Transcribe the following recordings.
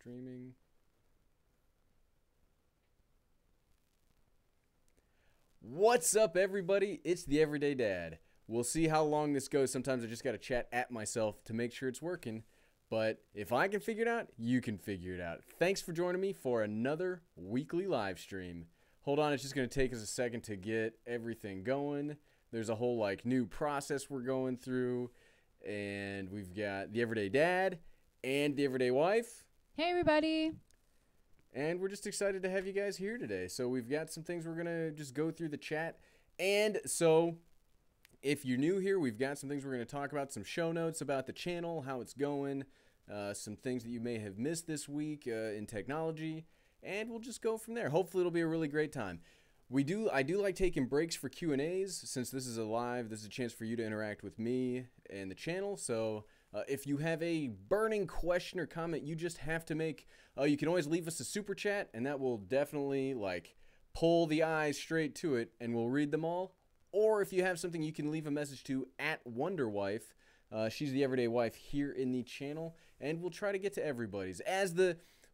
streaming. What's up, everybody? It's the Everyday Dad. We'll see how long this goes. Sometimes I just got to chat at myself to make sure it's working. But if I can figure it out, you can figure it out. Thanks for joining me for another weekly live stream. Hold on, it's just going to take us a second to get everything going. There's a whole new process we're going through. And we've got the Everyday Dad and the Everyday Wife. Hey, everybody. And we're just excited to have you guys here today. So we've got some things we're going to just go through the chat. And so if you're new here, we've got some things we're going to talk about, some show notes about the channel, how it's going, some things that you may have missed this week in technology, and we'll just go from there. Hopefully it'll be a really great time. I do like taking breaks for Q&As. Since this is this is a chance for you to interact with me and the channel. So if you have a burning question or comment you just have to make, you can always leave us a super chat, and that will definitely pull the eyes straight to it, and we'll read them all. Or if you have something, you can leave a message to @WonderWife. She's the Everyday Wife here in the channel, and we'll try to get to everybody's.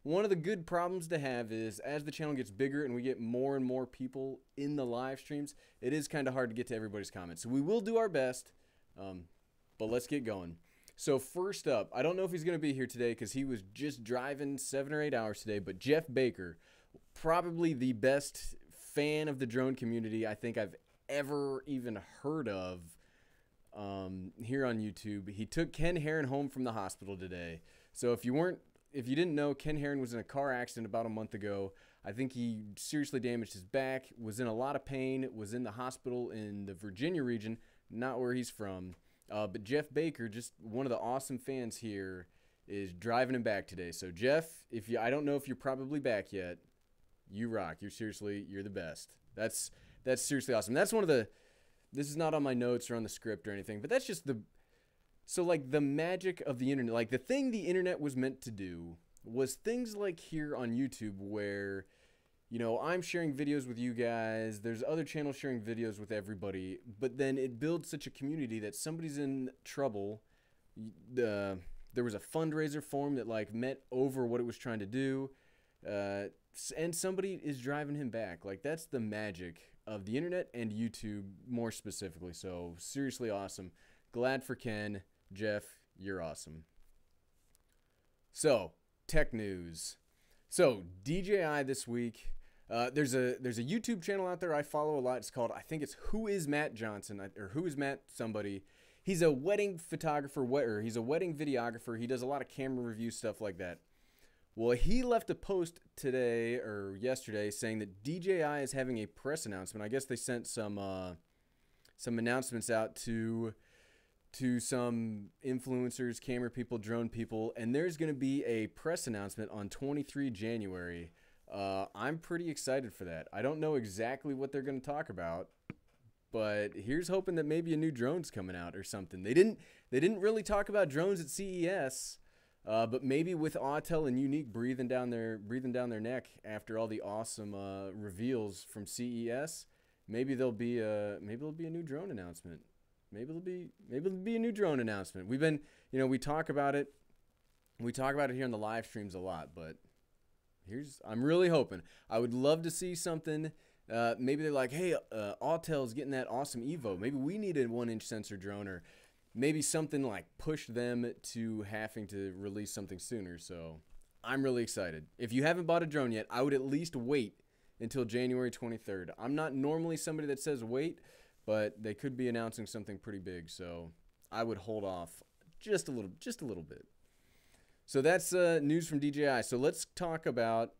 One of the good problems to have is as the channel gets bigger and we get more and more people in the live streams, it is kind of hard to get to everybody's comments. So we will do our best, but let's get going. So first up, I don't know if he's going to be here today because he was just driving 7 or 8 hours today, but Jeff Baker, probably the best fan of the drone community I think I've ever even heard of here on YouTube. He took Ken Heron home from the hospital today. So if you didn't know, Ken Heron was in a car accident about a month ago. I think he seriously damaged his back, was in a lot of pain, was in the hospital in the Virginia region, not where he's from. But Jeff Baker, just one of the awesome fans here, is driving him back today. So Jeff, I don't know if you're probably back yet. You rock. You're the best. That's seriously awesome. That's this is not on my notes or on the script or anything, but that's just the magic of the internet. The thing the internet was meant to do was things like here on YouTube where, I'm sharing videos with you guys, there's other channels sharing videos with everybody, but then it builds such a community that somebody's in trouble. There was a fundraiser form that met over what it was trying to do, and somebody is driving him back. That's the magic of the internet and YouTube more specifically. So seriously awesome. Glad for Ken. Jeff, you're awesome. So, tech news. So, DJI this week. There's a YouTube channel out there I follow a lot. It's called, I think it's Who is Matt Johnson, or Who is Matt somebody. He's a wedding photographer, or he's a wedding videographer. He does a lot of camera review stuff like that. Well, he left a post today or yesterday saying that DJI is having a press announcement. I guess they sent some announcements out to some influencers, camera people, drone people, and there's going to be a press announcement on 23 January. I'm pretty excited for that. I don't know exactly what they're going to talk about, but here's hoping that maybe a new drone's coming out or something. They didn't really talk about drones at CES, but maybe with Autel and Unique breathing down their neck after all the awesome reveals from CES, maybe there'll be a new drone announcement. Maybe it'll be a new drone announcement. We've been, we talk about it. We talk about it here on the live streams a lot, but I'm really hoping. I would love to see something. Maybe they're like, hey, Autel's getting that awesome Evo. Maybe we need a 1-inch sensor drone, or maybe something push them to having to release something sooner. So I'm really excited. If you haven't bought a drone yet, I would at least wait until January 23rd. I'm not normally somebody that says wait, but they could be announcing something pretty big, so I would hold off just a little bit. So that's news from DJI. So let's talk about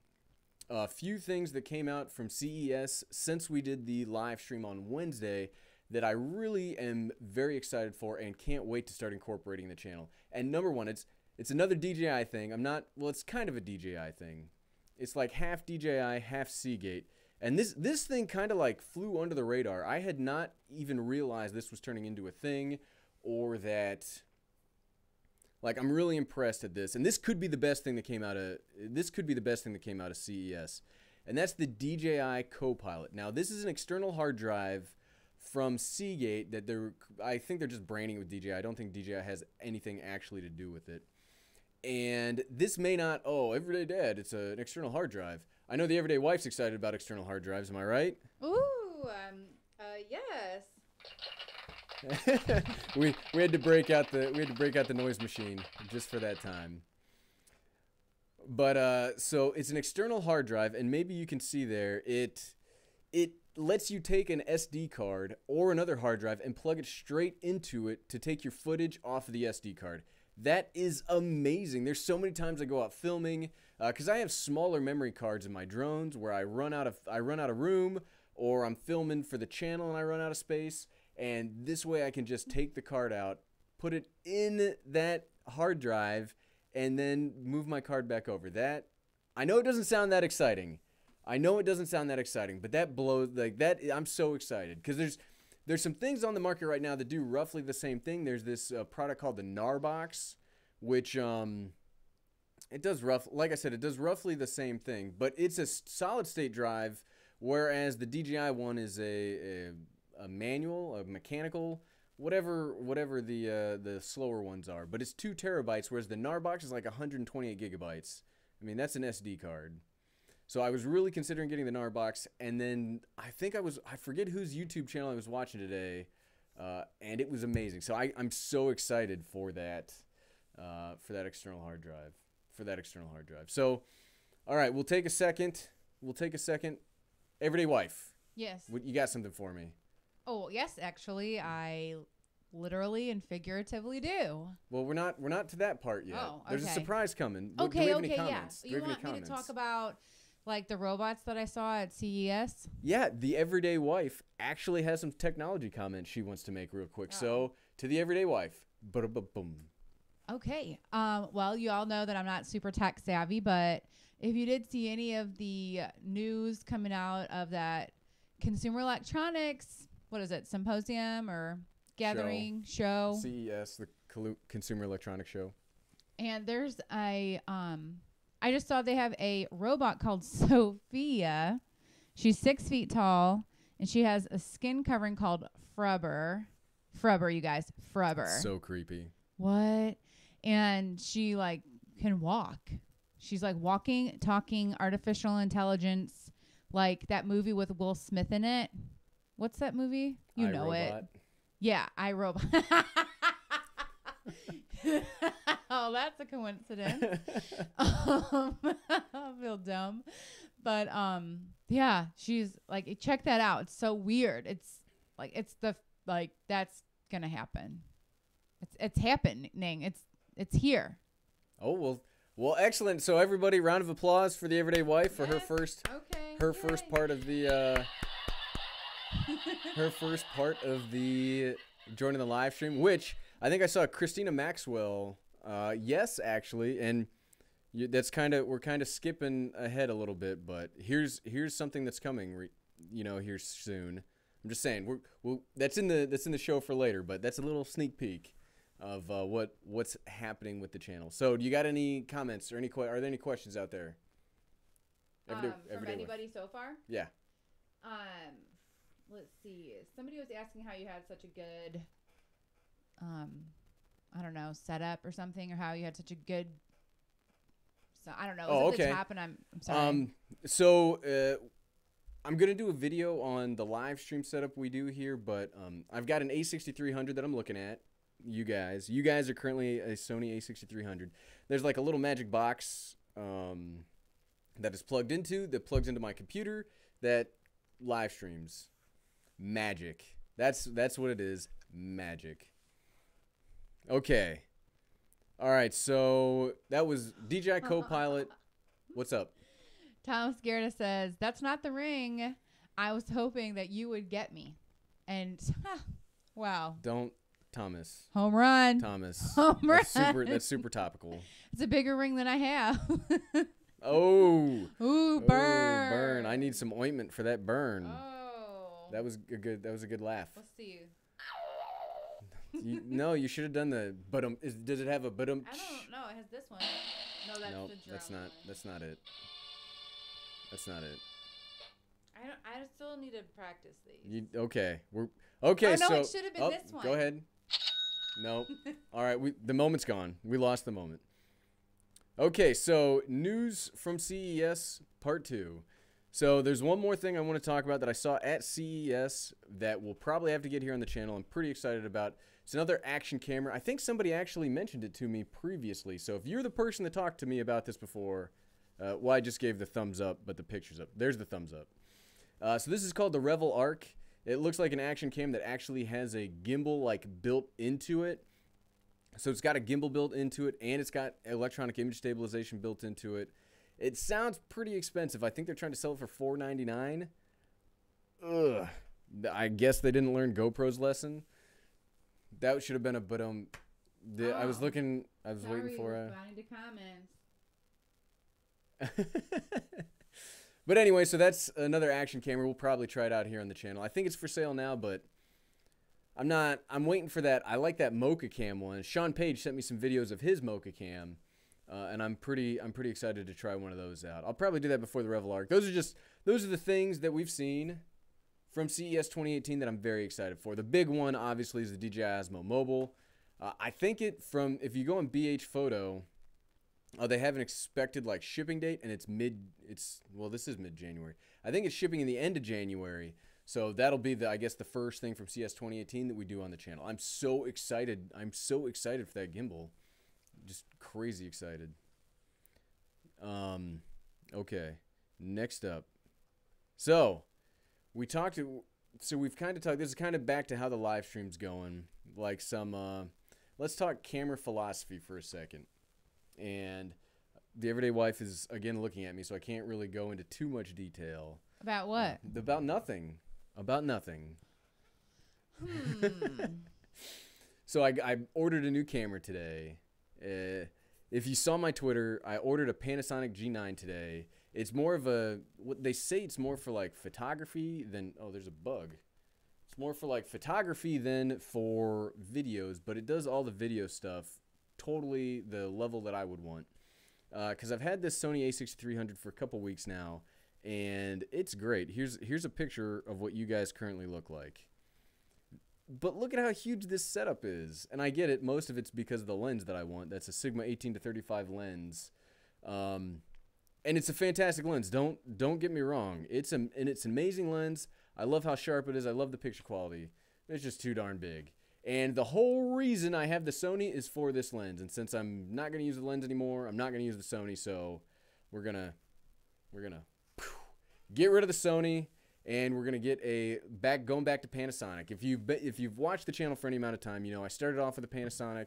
a few things that came out from CES since we did the live stream on Wednesday that I really am very excited for and can't wait to start incorporating in the channel. And number one, it's another DJI thing. It's kind of a DJI thing. It's like half DJI, half Seagate. And this thing kind of flew under the radar. I had not even realized this was turning into a thing, or that I'm really impressed at this. And this could be the best thing that came out of CES. And that's the DJI Copilot. Now, this is an external hard drive from Seagate that I think they're just branding it with DJI. I don't think DJI has anything actually to do with it. And this may not, oh, everyday dad, it's an external hard drive. I know the everyday wife's excited about external hard drives. Am I right? Ooh, yes. we had to break out the noise machine just for that time. But so it's an external hard drive, and maybe you can see there it lets you take an SD card or another hard drive and plug it straight into it to take your footage off of the SD card. That is amazing. There's so many times I go out filming because I have smaller memory cards in my drones where I run out of room, or I'm filming for the channel and I run out of space. And this way I can just take the card out, put it in that hard drive, and then move my card back over. That, I know it doesn't sound that exciting. But that blows, like that, I'm so excited because there's some things on the market right now that do roughly the same thing. There's this product called the Narbox, which it does roughly the same thing, but it's a solid state drive, whereas the DJI one is a manual, a mechanical, whatever the slower ones are. But it's 2 terabytes, whereas the Narbox is like 128 gigabytes. I mean, that's an SD card. So I was really considering getting the Narbox, and then I forget whose YouTube channel I was watching today, and it was amazing. So I'm so excited for that external hard drive. So, all right, we'll take a second. Everyday wife. Yes. You got something for me? Oh, yes, actually, I literally and figuratively do. Well, we're not to that part yet. Oh, okay. There's a surprise coming. Okay, do we have any comments? yeah. You want me to talk about like the robots that I saw at CES? Yeah, the everyday wife actually has some technology comments she wants to make real quick. Oh. So, to the everyday wife. Ba-da-ba-boom. Okay. Well, you all know that I'm not super tech savvy, but if you did see any of the news coming out of that Consumer Electronics, what is it, symposium or gathering show? CES, the Consumer Electronics Show. And there's I just saw they have a robot called Sophia. She's 6 feet tall, and she has a skin covering called Frubber. Frubber, you guys. Frubber. So creepy. What? And she, like, can walk. She's, like, walking, talking, artificial intelligence, like that movie with Will Smith in it. What's that movie? You know it. Yeah, iRobot. Oh, that's a coincidence. I feel dumb. But yeah, she's like, check that out. It's so weird. It's like that's gonna happen. It's happening. It's here. Oh, well, excellent. So everybody, round of applause for the everyday wife for her first part of the her first part of the joining the live stream, which I think I saw Christina Maxwell. Yes, actually, and we're kind of skipping ahead a little bit, but here's something that's coming, here soon. I'm just saying that's in the show for later, but that's a little sneak peek of what's happening with the channel. So, do you got any comments or are there any questions out there? From anybody so far? Yeah. Let's see. Somebody was asking how you had such a good I don't know, setup or something, or how you had such a good. So I don't know. Oh, okay. The top, and I'm sorry. So I'm gonna do a video on the live stream setup we do here, but I've got an A6300 that I'm looking at. You guys are currently a Sony A6300. There's like a little magic box that is plugged into my computer that live streams. Magic. That's what it is. Magic. Okay. All right, so that was DJI Copilot. What's up? Thomas Gerda says, that's not the ring. I was hoping that you would get me. And, wow. Don't, Thomas. Home run. Thomas. Home run. That's super topical. It's a bigger ring than I have. Oh. Ooh, burn. Burn. I need some ointment for that burn. Oh. That was a good laugh. Let's see. No, you should have done the does it have a but I don't know. It has this one. No, that's nope, the drum. that's not it. That's not it. I still need to practice these. Okay. Okay, oh, no, so it should have been this one. Go ahead. Nope. All right, the moment's gone. We lost the moment. Okay, so news from CES part 2. So there's one more thing I want to talk about that I saw at CES that we'll probably have to get here on the channel. I'm pretty excited about. It's another action camera. I think somebody actually mentioned it to me previously. So if you're the person that talked to me about this before, well, I just gave the thumbs up, but the picture's up. There's the thumbs up. So this is called the Revel Arc. It looks like an action cam that actually has a gimbal like built into it. So it's got a gimbal built into it, and it's got electronic image stabilization built into it. It sounds pretty expensive. I think they're trying to sell it for $499. Ugh. I guess they didn't learn GoPro's lesson. That should have been a I was looking. I was waiting for a. Responding to comments. But anyway, so that's another action camera. We'll probably try it out here on the channel. I think it's for sale now, but I'm waiting for that. I like that Mocha Cam one. Sean Page sent me some videos of his Mocha Cam, and I'm pretty excited to try one of those out. I'll probably do that before the Revel Arc. Those are the things that we've seen from CES 2018 that I'm very excited for. The big one, obviously, is the DJI Osmo Mobile. I think if you go on BH Photo, they have an expected like shipping date, and well, this is mid-January. I think it's shipping in the end of January. So that'll be I guess the first thing from CES 2018 that we do on the channel. I'm so excited. I'm so excited for that gimbal. Just crazy excited. Okay. Next up. So we've kind of talked, this is kind of back to how the live stream's going. Like let's talk camera philosophy for a second. And the everyday wife is again looking at me, so I can't really go into too much detail. About what? About nothing. About nothing. So I ordered a new camera today. If you saw my Twitter, I ordered a Panasonic G9 today. It's more of what they say it's more for like photography than, oh, there's a bug. It's more for like photography than for videos, but it does all the video stuff totally the level that I would want. Because I've had this Sony a6300 for a couple weeks now, and it's great. Here's a picture of what you guys currently look like. But look at how huge this setup is. And I get it. Most of it's because of the lens that I want. That's a Sigma 18-35 lens. And it's a fantastic lens. Don't get me wrong. It's an amazing lens. I love how sharp it is. I love the picture quality. It's just too darn big. And the whole reason I have the Sony is for this lens. And since I'm not going to use the lens anymore, I'm not going to use the Sony. So we're gonna get rid of the Sony, and we're gonna get going back to Panasonic. If you've watched the channel for any amount of time, you know I started off with a Panasonic.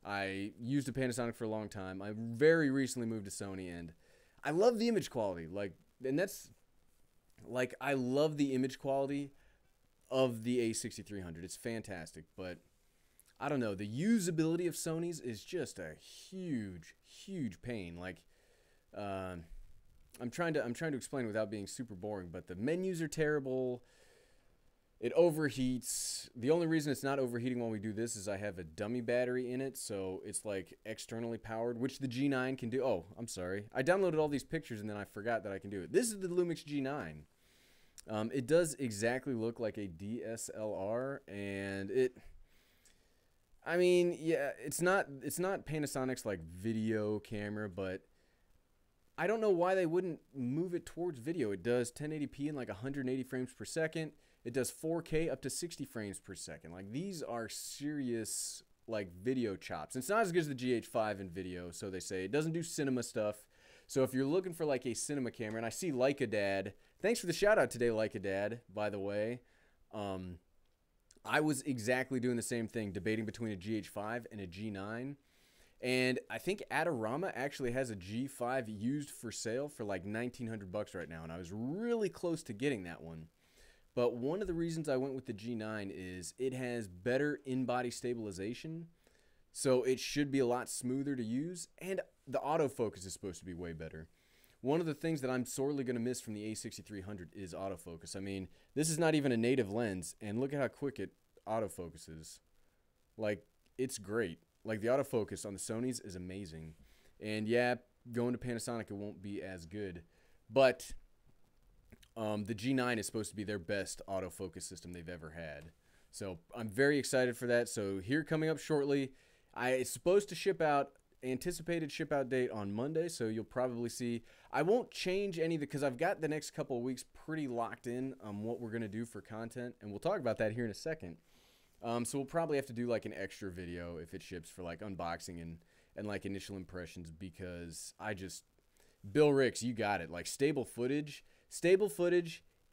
I used a Panasonic for a long time. I very recently moved to Sony, and I love the image quality. I love the image quality of the A6300. It's fantastic, but I don't know. The usability of Sony's is just a huge pain. Like, I'm trying to explain without being super boring, but the menus are terrible. It overheats. The only reason it's not overheating while we do this is I have a dummy battery in it, so it's like externally powered, which the G9 can do. Oh, I'm sorry. I downloaded all these pictures and then I forgot that I can do it. This is the Lumix G9. It does exactly look like a DSLR, and I mean, yeah, it's not Panasonic's like video camera, but I don't know why they wouldn't move it towards video. It does 1080p in like 180 frames per second. It does 4K up to 60 frames per second. Like, these are serious like video chops. It's not as good as the GH5 in video, so they say. It doesn't do cinema stuff. So if you're looking for like a cinema camera, and I see Leica Dad, thanks for the shout out today, Leica Dad, by the way. I was exactly doing the same thing, debating between a GH5 and a G9. And I think Adorama actually has a G5 used for sale for like $1,900 right now, and I was really close to getting that one. But one of the reasons I went with the G9 is it has better in-body stabilization, so it should be a lot smoother to use, and the autofocus is supposed to be way better. One of the things that I'm sorely going to miss from the A6300 is autofocus. I mean, this is not even a native lens, and look at how quick it autofocuses. Like, it's great. Like, the autofocus on the Sony's is amazing. And yeah, going to Panasonic, it won't be as good. But the G9 is supposed to be their best autofocus system they've ever had. So I'm very excited for that. So here coming up shortly, it's supposed to ship out anticipated ship out date on Monday, so you'll probably see. I won't change any of the, because I've got the next couple of weeks pretty locked in on what we're going to do for content, and we'll talk about that here in a second. So we'll probably have to do like an extra video if it ships for like unboxing and like initial impressions, because Bill Ricks, you got it. Like stable footage,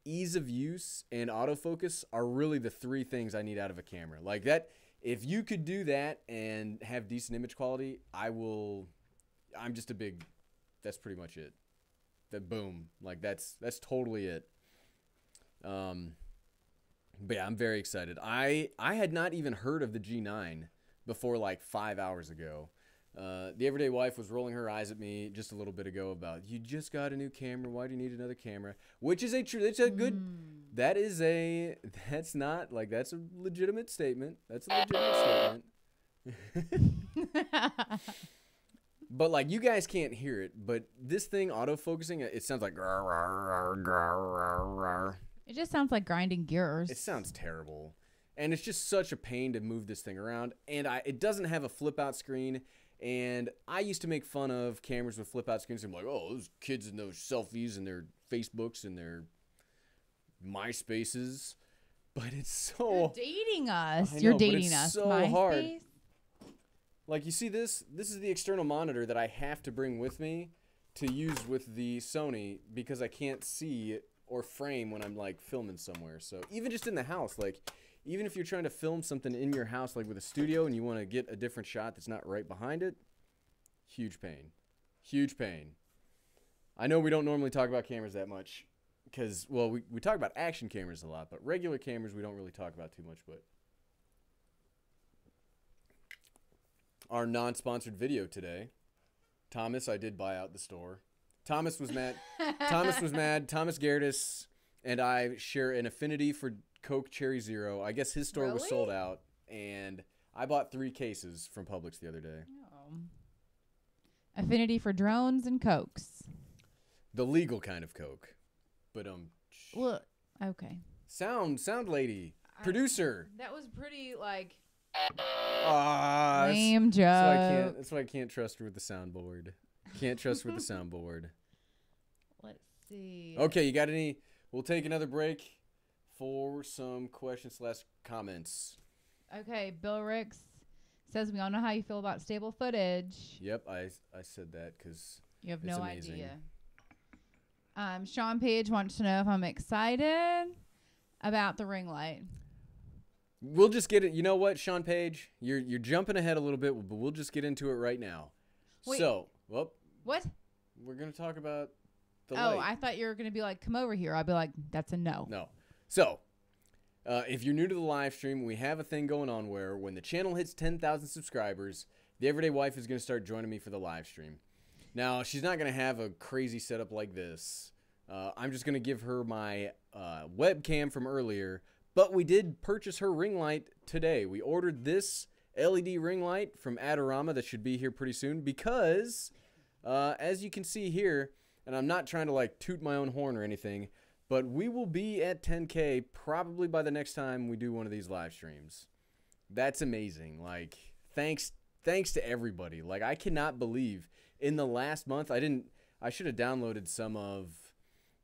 ease of use, and autofocus are really the three things I need out of a camera. Like that, if you could do that and have decent image quality, I'm just a big, that's pretty much it. Boom. Like that's totally it. But yeah, I'm very excited. I had not even heard of the G9 before like 5 hours ago. The everyday wife was rolling her eyes at me just a little bit ago about, you just got a new camera, why do you need another camera? Which is it's a good, that's not, like, that's a legitimate statement. That's a legitimate statement. But, like, you guys can't hear it, but this thing, autofocusing, it sounds like, It just sounds like grinding gears. it sounds terrible. And it's just such a pain to move this thing around. And it doesn't have a flip-out screen. And I used to make fun of cameras with flip-out screens. I'm like, oh, those kids in those selfies and their Facebooks and their MySpaces. But it's so... You're dating us. I know, You're but dating it's us. so MySpace? hard. Like, you see this? This is the external monitor that I have to bring with me to use with the Sony, because I can't see or frame when I'm, like, filming somewhere. So even just in the house, like... Even if you're trying to film something in your house, like with a studio, and you want to get a different shot that's not right behind it, huge pain. Huge pain. I know we don't normally talk about cameras that much because, well, we talk about action cameras a lot, but regular cameras we don't really talk about too much. But our non-sponsored video today, Thomas, I did buy out the store. Thomas was mad. Thomas Gertis and I share an affinity for Coke Cherry Zero. I guess his store was sold out, and I bought 3 cases from Publix the other day. Oh. Affinity for drones and Cokes. The legal kind of Coke. But Well, okay. Sound lady. Producer. That was pretty like Lame joke. That's why I can't trust her with the soundboard. Can't trust her with the soundboard. Let's see. Okay, you got any? We'll take another break for some questions/comments. Okay, Bill Ricks says we all know how you feel about stable footage. Yep, I said that because You have it's no amazing. idea. Sean Page wants to know if I'm excited about the ring light. We'll just get it. You know what, Sean Page? You're jumping ahead a little bit, but we'll just get into it right now. Wait. So, well, What? we're going to talk about the Oh, light. I thought you were going to be like, come over here. I'd be like, that's a no. No. So, if you're new to the live stream, we have a thing going on where when the channel hits 10,000 subscribers, the everyday wife is going to start joining me for the live stream. Now, she's not going to have a crazy setup like this. I'm just going to give her my webcam from earlier, but we did purchase her ring light today. We ordered this LED ring light from Adorama that should be here pretty soon because, as you can see here, and I'm not trying to like toot my own horn or anything, but we will be at 10K probably by the next time we do one of these live streams. That's amazing. Like, thanks to everybody. Like, I cannot believe in the last month, I should have downloaded some of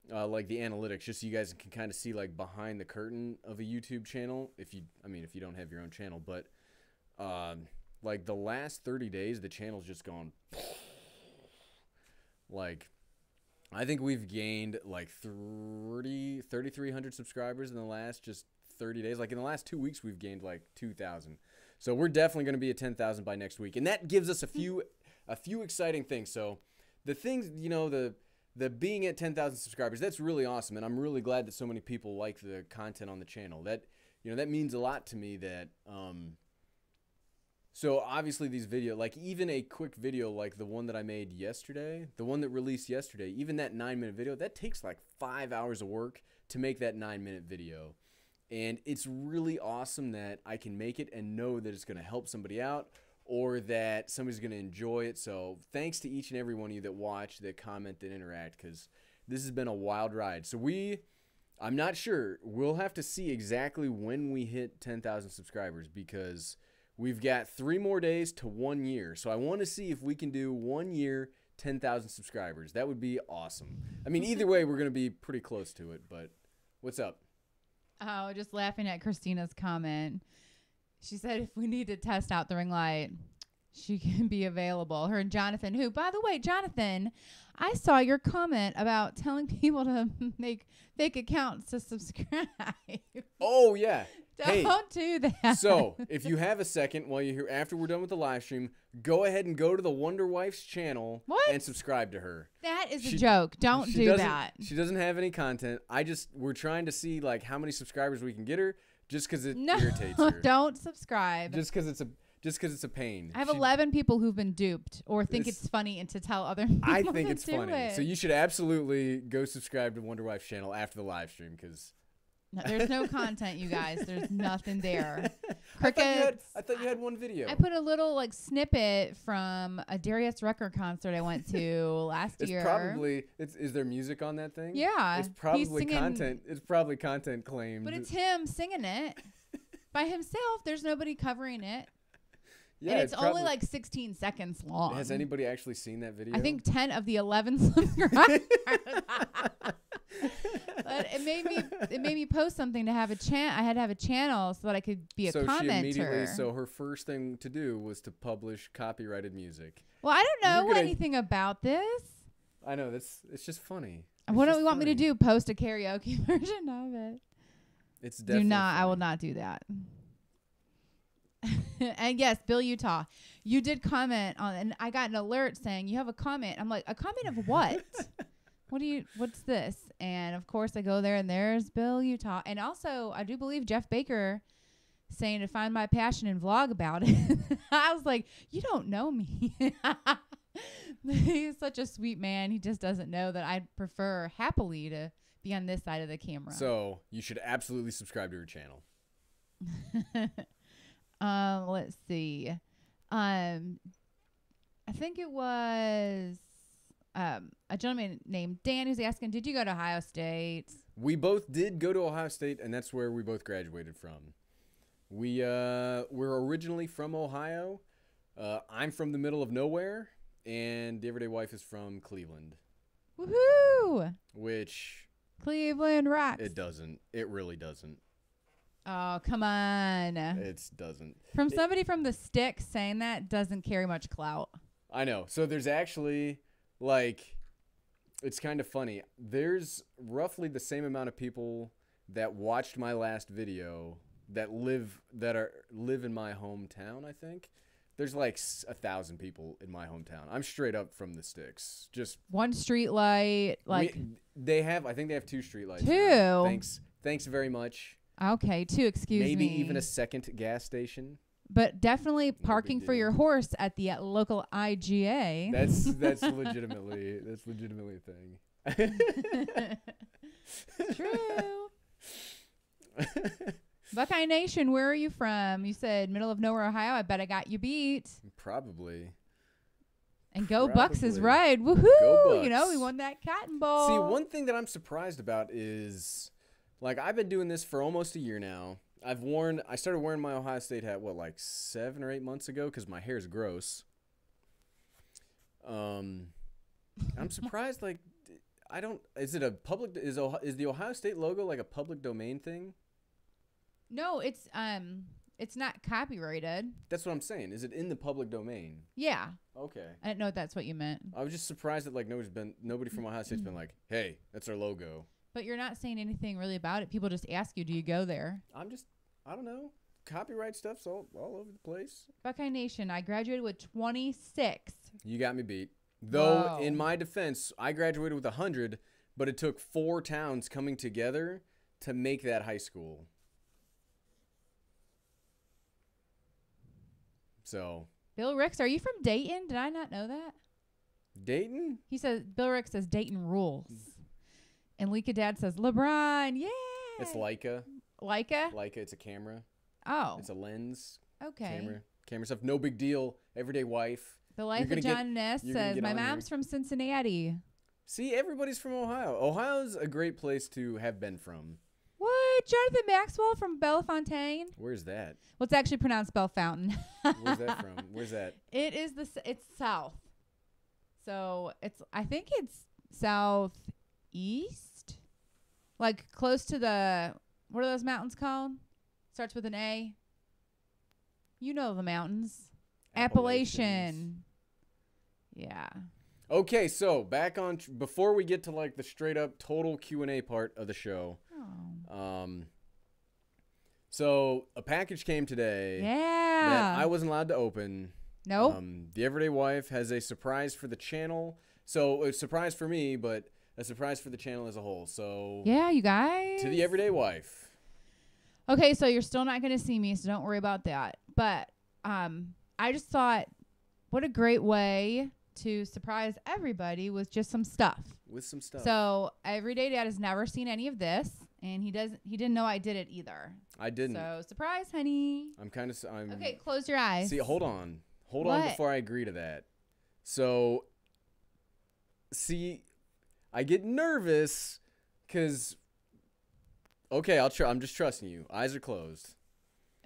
like the analytics just so you guys can kind of see like behind the curtain of a YouTube channel. If you don't have your own channel, but like the last 30 days, the channel's just gone like, I think we've gained like 3,300 subscribers in the last just 30 days. Like in the last 2 weeks, we've gained like 2,000. So we're definitely going to be at 10,000 by next week. And that gives us a few exciting things. So the things, you know, the being at 10,000 subscribers, that's really awesome. And I'm really glad that so many people like the content on the channel. That, you know, that means a lot to me that, so obviously these videos, like even a quick video like the one that I made yesterday, the one that released yesterday, even that 9-minute video, that takes like 5 hours of work to make that 9-minute video. And it's really awesome that I can make it and know that it's going to help somebody out or that somebody's going to enjoy it. So thanks to each and every one of you that watch, that comment, that interact, because this has been a wild ride. So I'm not sure. We'll have to see exactly when we hit 10,000 subscribers because we've got 3 more days to 1 year. So I want to see if we can do 1 year, 10,000 subscribers. That would be awesome. I mean, either way, we're going to be pretty close to it. But what's up? Oh, just laughing at Christina's comment. She said if we need to test out the ring light, she can be available. Her and Jonathan, who, by the way, Jonathan, I saw your comment about telling people to make fake accounts to subscribe. Oh, yeah. Don't do that. So, if you have a second while you're here, after we're done with the live stream, go ahead and go to the Wonder Wife's channel and subscribe to her. That is a joke. Don't do that. She doesn't have any content. We're trying to see like how many subscribers we can get her, just because it irritates her. Don't subscribe. Just because it's a pain. I have 11 people who've been duped or think it's funny and to tell other people. I think it's funny. So you should absolutely go subscribe to Wonder Wife's channel after the live stream because. No, there's no content, you guys. There's nothing there. I thought you had one video. I put a little like snippet from a Darius Rucker concert I went to last year. Is there music on that thing? Yeah. It's probably content. It's probably content claimed. But it's him singing it by himself. There's nobody covering it. Yeah, and it's only like 16 seconds long. Has anybody actually seen that video? I think 10 of the 11 subscribers. But it made me post something to have I had to have a channel so that I could be a commenter. So her first thing to do was to publish copyrighted music. Well, I don't know anything about this. I know it's just funny. What do you want me to do? Post a karaoke version of it? It's definitely do not. funny. I will not do that. And yes, Bill Utah, you did comment on, and I got an alert saying you have a comment. I'm like, a comment of what? What's this? And of course I go there and there's Bill Utah. And also I do believe Jeff Baker saying to find my passion and vlog about it. I was like, you don't know me. He's such a sweet man. He just doesn't know that I'd prefer happily to be on this side of the camera. So you should absolutely subscribe to her channel. Let's see. I think it was a gentleman named Dan who's asking, did you go to Ohio State? We both did go to Ohio State, and that's where we both graduated from. We're originally from Ohio. I'm from the middle of nowhere, and the everyday wife is from Cleveland. Woohoo! Which Cleveland rocks. It doesn't. It really doesn't. Oh, come on. It doesn't. From somebody from the sticks saying that doesn't carry much clout. I know. So there's actually, like, it's kind of funny. There's roughly the same amount of people that watched my last video that live in my hometown, I think. There's like 1,000 people in my hometown. I'm straight up from the sticks. Just one street light, like I think they have 2 street lights. 2. Now. Thanks very much. Okay, 2, excuse me. Maybe even a second gas station. But definitely parking for your horse at the local IGA. That's legitimately a thing. True. Buckeye Nation, where are you from? You said middle of nowhere, Ohio. I bet I got you beat. Probably. And Go Bucks is right. Woohoo! Go Bucks. You know, we won that Cotton Bowl. See, one thing that I'm surprised about is, like, I've been doing this for almost a year now. I started wearing my Ohio State hat, like 7 or 8 months ago because my hair's gross. I'm surprised, like, is the Ohio State logo like a public domain thing? No, it's not copyrighted. That's what I'm saying. Is it in the public domain? Yeah. Okay. I didn't know that's what you meant. I was just surprised that like nobody from Ohio State's been like, hey, that's our logo. But you're not saying anything really about it. People just ask you, do you go there? I don't know. Copyright stuff's all over the place. Buckeye Nation, I graduated with 26. You got me beat. Though, Whoa. in my defense, I graduated with 100, but it took 4 towns coming together to make that high school. So. Bill Ricks, are you from Dayton? Did I not know that? Dayton? He says, Bill Ricks says Dayton rules. And Leica Dad says, LeBron, yeah. It's Leica. Leica? Leica, it's a camera. Oh. It's a lens. Okay. Camera stuff. No big deal. Everyday wife. The Life of John Ness says, my mom's from Cincinnati. See, everybody's from Ohio. Ohio's a great place to have been from. What? Jonathan Maxwell from Bellefontaine. Where's that? Well, it's actually pronounced Bellefontaine. Where's that from? Where's that? It is it's south. So I think it's southeast, like close to what are those mountains called? Starts with an A. You know the mountains. Appalachian. Yeah. Okay, so back on before we get to like the straight up total Q&A part of the show. Oh. So a package came today. Yeah. That I wasn't allowed to open. Nope. The Everyday Wife has a surprise for the channel. So a surprise for me, but a surprise for the channel as a whole. So yeah, you guys. to the Everyday Wife. Okay, so you're still not going to see me, so don't worry about that. But I just thought, what a great way to surprise everybody with just some stuff. With some stuff. So Everyday Dad has never seen any of this, and he didn't know I did it either. I didn't. So surprise, honey. I'm okay. Close your eyes. See, hold on before I agree to that. So, see, I get nervous because. Okay, I'm just trusting you. Eyes are closed.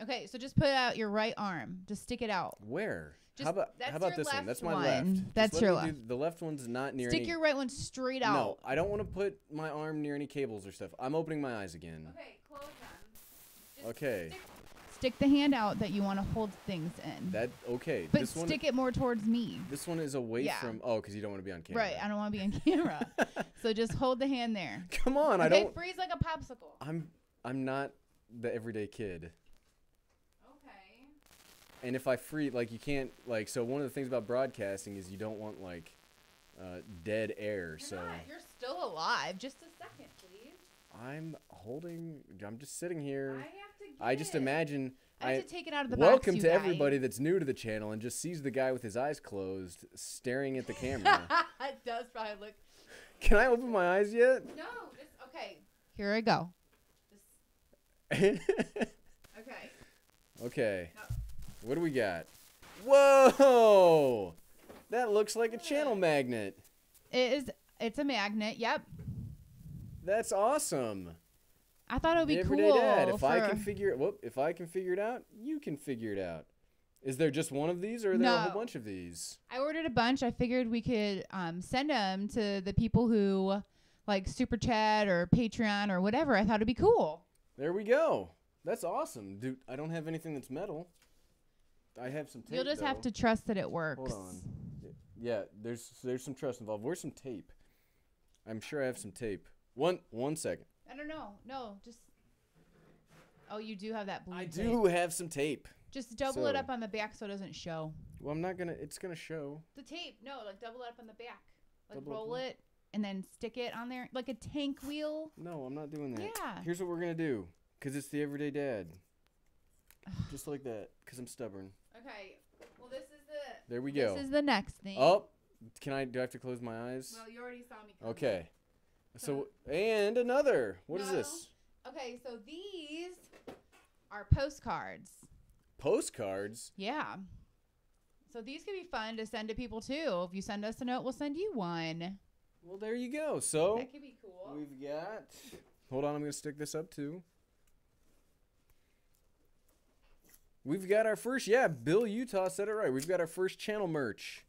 Okay, so just put out your right arm. Just stick it out. Where? Just, how about this one? That's my left. That's your left. The left one's not near. Stick your right one straight out. No, I don't want to put my arm near any cables or stuff. I'm opening my eyes again. Okay, close them. Okay. Stick the hand out that you want to hold things in. Okay. But stick it more towards me. This one is away from. Oh, because you don't want to be on camera. Right, I don't want to be on camera. So just hold the hand there. Come on, okay, I don't. Freeze like a popsicle. I'm not the everyday kid. Okay. And if I freeze, like you can't, like, so one of the things about broadcasting is you don't want like dead air. You're still alive. Just a second, please. I'm just sitting here. I just imagine. I have to take it out of the welcome box, to everybody that's new to the channel and just sees the guy with his eyes closed staring at the camera. It does probably look. Can I open my eyes yet? No. Okay. Here I go. Okay. Okay. No. What do we got? Whoa! That looks like a channel magnet. It's a magnet. Yep. That's awesome. I thought it would be cool. Everyday Dad. If I can figure it out, you can figure it out. Is there just one of these, or are there a whole bunch of these? I ordered a bunch. I figured we could send them to the people who like Super Chat or Patreon or whatever. I thought it'd be cool. There we go. That's awesome, dude. I don't have anything that's metal. I have some tape. You'll just have to trust that it works. Hold on. Yeah, there's some trust involved. Where's some tape? I'm sure I have some tape. One second. I don't know. No, just. Oh, you do have that blue I tape. do have some tape. Just double it up on the back so it doesn't show. Well, it's gonna show. The tape, no, like double it up on the back. Like Double roll up it and then stick it on there like a tank wheel. No, I'm not doing that. Yeah. Here's what we're gonna do, cause it's the Everyday Dad. Just like that, cause I'm stubborn. Okay. Well, this is the. There we go. This is the next thing. Oh, do I have to close my eyes? Well, you already saw me. Okay. So and another. What is this? Okay, so these are postcards. Postcards? Yeah. So these could be fun to send to people too. If you send us a note, we'll send you one. Well, there you go. So that could be cool. We've got. Hold on, I'm gonna stick this up too. We've got our first. Yeah, Bill Utah said it right. We've got our first channel merch.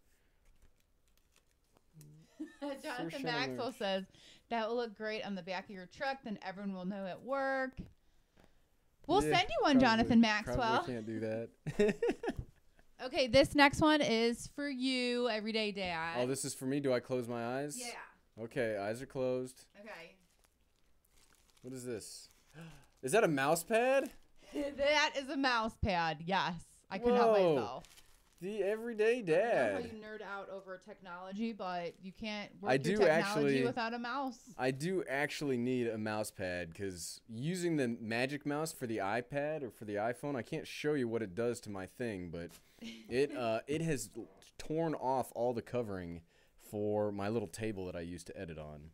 Jonathan Maxwell says that will look great on the back of your truck. Then everyone will know at work. We'll send you one, Jonathan Maxwell. Probably can't do that. Okay, this next one is for you, Everyday Dad. Oh, this is for me. Do I close my eyes? Yeah. Okay, eyes are closed. Okay. What is this? Is that a mouse pad? That is a mouse pad. Yes, I could help myself. The Everyday Dad. I don't know how you nerd out over technology, but you can't work your technology without a mouse. I do actually need a mouse pad because using the Magic Mouse for the iPad or for the iPhone, I can't show you what it does to my thing, but it has torn off all the covering for my little table that I used to edit on.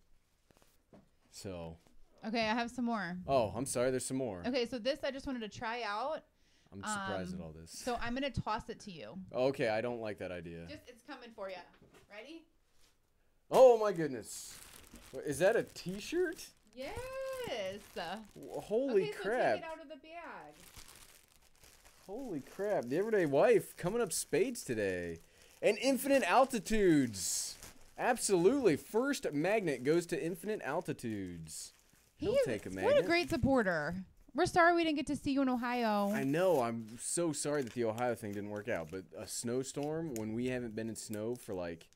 So. Okay, I have some more. Oh, I'm sorry. There's some more. Okay, so this I just wanted to try out. I'm surprised at all this. So I'm going to toss it to you. Okay, I don't like that idea. It's coming for you. Ready? Oh, my goodness. Is that a t-shirt? Yeah. this. Holy okay, crap. So take it out of the bag. Holy crap. The Everyday Wife coming up spades today. And Infinite Altitudes. Absolutely. First magnet goes to Infinite Altitudes. He'll take a magnet. What a great supporter. We're sorry we didn't get to see you in Ohio. I know. I'm so sorry that the Ohio thing didn't work out. But a snowstorm when we haven't been in snow for like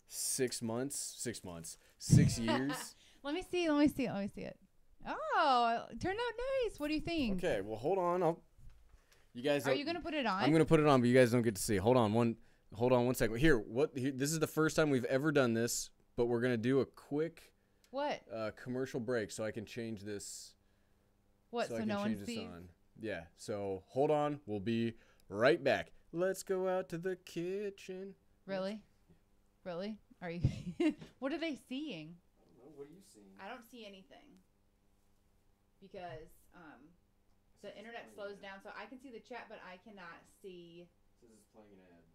6 months. 6 months. 6 years. Let me see it. Oh, it turned out nice. What do you think? Okay, well, hold on. You guys are you gonna put it on? I'm gonna put it on, but you guys don't get to see. Hold on one second. Here, this is the first time we've ever done this, but we're gonna do a quick commercial break so I can change this. What? So no one sees? Yeah. So hold on. We'll be right back. Let's go out to the kitchen. Really? Are you? What are they seeing? I don't know. What are you seeing? I don't see anything because the internet slows down, so I can see the chat, but I cannot see. This is playing an ad.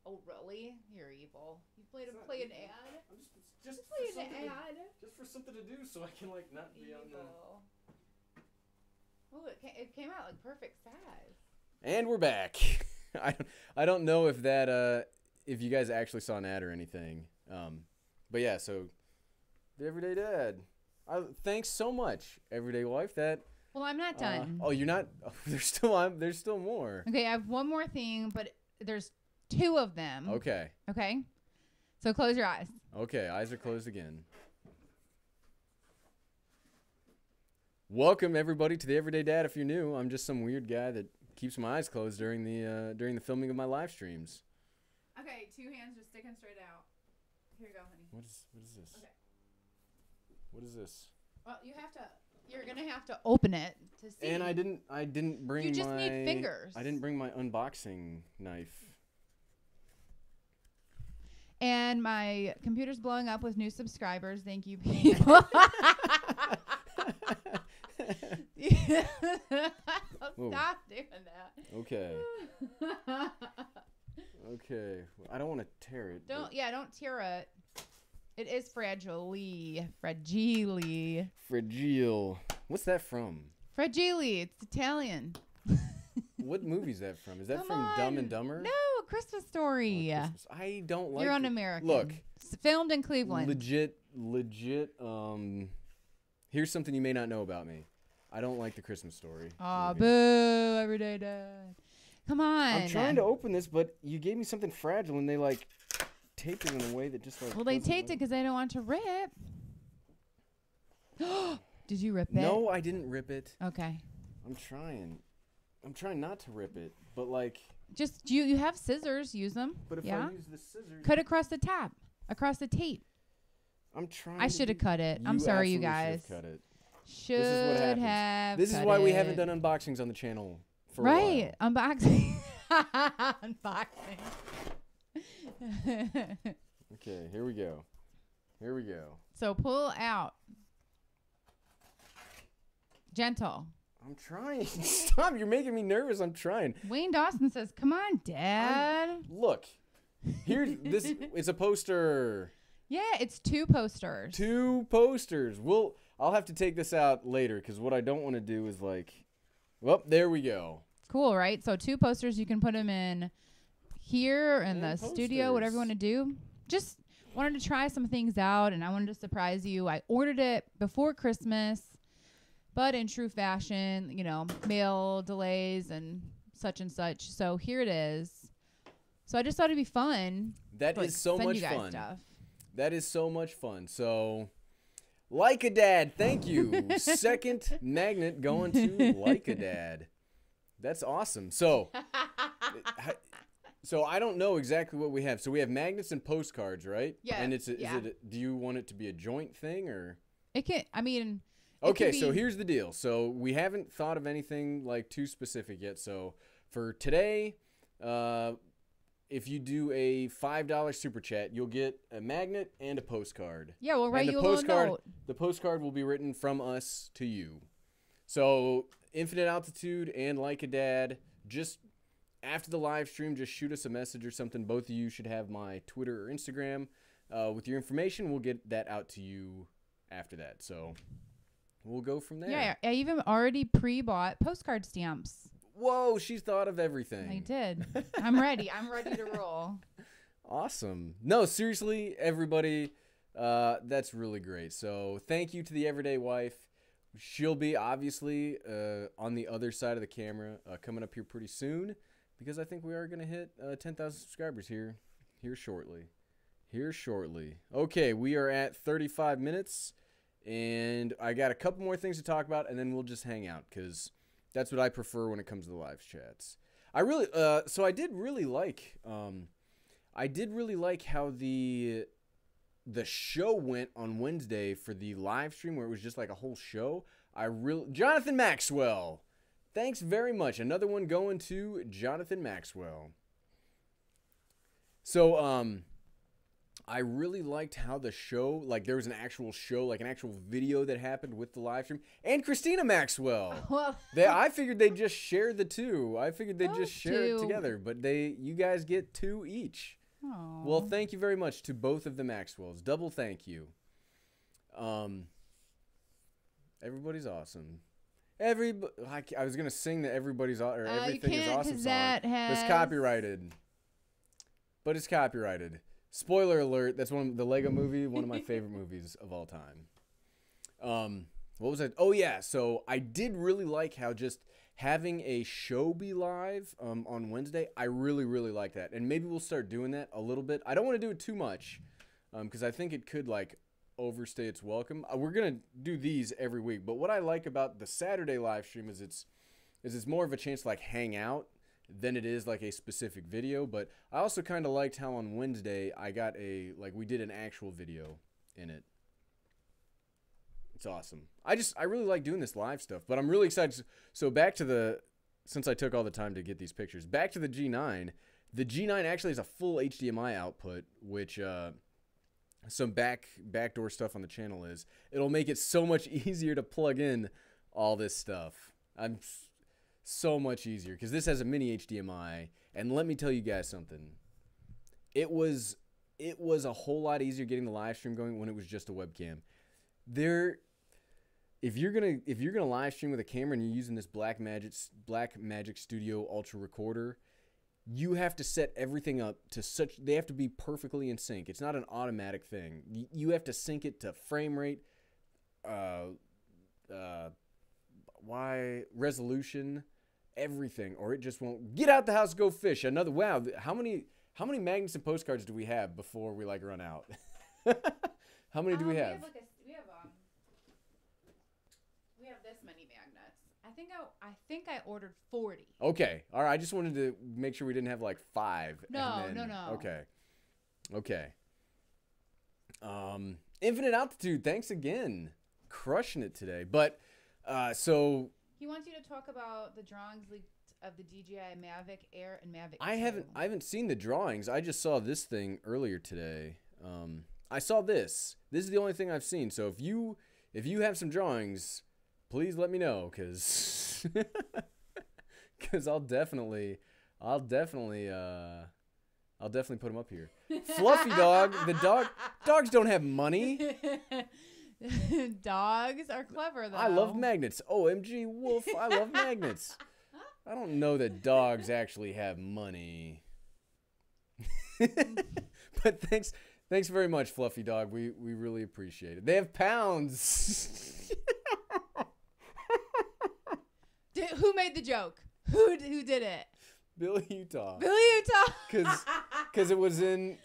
Oh, really? You're evil. You play an ad? I'm just play an ad. Just for something to do, so I can like not be on the. Oh, it came out like perfect size. And we're back. I don't know if that if you guys actually saw an ad or anything. But yeah, so the Everyday Dad. Thanks so much, Everyday Wife. Well, I'm not done. Oh, you're not? Oh, there's still more. Okay, I have one more thing, but there's 2 of them. Okay. Okay? So close your eyes. Okay, eyes are closed again. Welcome, everybody, to the Everyday Dad. If you're new, I'm just some weird guy that keeps my eyes closed during the filming of my live streams. Okay, 2 hands just sticking straight out. Here you go, honey. What is this? Okay. What is this? Well, you're gonna have to open it to see. And I didn't bring my. You just need fingers. I didn't bring my unboxing knife. And my computer's blowing up with new subscribers. Thank you, people. Stop doing that. Okay. Okay. I don't want to tear it. Don't tear it. It is fragile. Fragile. What's that from? Fragile. It's Italian. What movie is that from? Is that from Dumb and Dumber? No, A Christmas Story. Oh, Christmas. I don't like. You're un-American. Look, it's filmed in Cleveland. Legit. Here's something you may not know about me. I don't like The Christmas Story. Aw, boo! Everyday Dad. Come on. I'm trying to open this, but you gave me something fragile, and they like taped it in a way that just like. Well, they taped it because they don't want to rip. Did you rip it? No, I didn't rip it. Okay. I'm trying not to rip it, but like. Just you have scissors. Use them. But if I use the scissors. Cut across the top, across the tape. I'm trying. I should have cut it. I'm sorry, you guys. Cut it. Should this is what happens. This is why we haven't done unboxings on the channel for a while. Unboxing. Unboxing. Okay, here we go. So pull out. Gentle. I'm trying. Stop. You're making me nervous. I'm trying. Wayne Dawson says, come on, Dad. Look. Here's this. It's a poster. Yeah, it's 2 posters. 2 posters. I'll have to take this out later because what I don't want to do is like, well, there we go. Cool, right? So 2 posters. You can put them in here in the studio, whatever you want to do. Just wanted to try some things out, and I wanted to surprise you. I ordered it before Christmas, but in true fashion, mail delays and such. So here it is. So I just thought it'd be fun. That is so much fun. Stuff. That is so much fun. So, Like a Dad, thank you. Second magnet going to Like a Dad. That's awesome. So I don't know exactly what we have. So we have magnets and postcards, right? Yeah. And do you want it to be a joint thing or? It can. I mean. Okay, so here's the deal. So we haven't thought of anything like too specific yet. So for today, if you do a $5 super chat, you'll get a magnet and a postcard. Yeah, we'll write you a little note. The postcard will be written from us to you. So Infinite Altitude and Like a Dad, just after the live stream, just shoot us a message or something. Both of you should have my Twitter or Instagram with your information. We'll get that out to you after that. So we'll go from there. Yeah, I even already pre-bought postcard stamps. Whoa, she's thought of everything. I did. I'm ready. I'm ready to roll. Awesome. No, seriously, everybody, that's really great. So thank you to the Everyday Wife. She'll be obviously on the other side of the camera coming up here pretty soon, because I think we are going to hit 10,000 subscribers here shortly. Okay, we are at 35 minutes, and I got a couple more things to talk about, and then we'll just hang out, because that's what I prefer when it comes to the live chats. I did really like how the show went on Wednesday for the live stream, where it was just like a whole show. Jonathan Maxwell, thanks very much. Another one going to Jonathan Maxwell. So I really liked how the show, like there was an actual show, like an actual video that happened with the live stream. And Christina Maxwell. Well, I figured they'd just share the two. I figured they'd just share it together, but you guys get 2 each. Aww. Well, thank you very much to both of the Maxwells. Double thank you. Everybody's awesome. I was gonna sing the everybody's or everything is awesome song. It's copyrighted. But it's copyrighted. Spoiler alert, that's the Lego movie, one of my favorite movies of all time. What was that? Oh yeah, so I did really like how just having a show be live on Wednesday, I really, really like that. And maybe we'll start doing that a little bit. I don't want to do it too much because I think it could like overstay its welcome. We're going to do these every week. But what I like about the Saturday live stream is it's more of a chance to like hang out than it is like a specific video. But I also kind of liked how on Wednesday I got we did an actual video in it. It's awesome. I really like doing this live stuff, but I'm really excited. So back to since I took all the time to get these pictures, back to the G9. The G9 actually has a full HDMI output, which some backdoor stuff on the channel it'll make it so much easier to plug in all this stuff. So much easier because this has a mini HDMI, and let me tell you guys something. It was a whole lot easier getting the live stream going when it was just a webcam. If you're gonna live stream with a camera and you're using this Blackmagic Studio Ultra recorder, you have to set everything up to they have to be perfectly in sync. It's not an automatic thing. You have to sync it to frame rate, resolution, everything, or it just won't. Get out the house, go fish. Wow, how many magnets and postcards do we have before we like run out? How many do we have? We have this many magnets. I think I ordered 40. Okay. All right. I just wanted to make sure we didn't have like 5. No. Okay. Infinite Altitude, thanks again. Crushing it today. But so he wants you to talk about the drawings leaked of the DJI Mavic Air and Mavic 2. I haven't seen the drawings. I just saw this thing earlier today. I saw this. This is the only thing I've seen. So if you have some drawings, please let me know, cause I'll definitely put them up here. Fluffy Dog, dogs don't have money. Dogs are clever though. I love magnets. OMG Wolf, I love magnets. I don't know that dogs actually have money. But thanks very much, Fluffy Dog. We really appreciate it. They have pounds. Who made the joke? Who did it? Billy Utah. Because it was in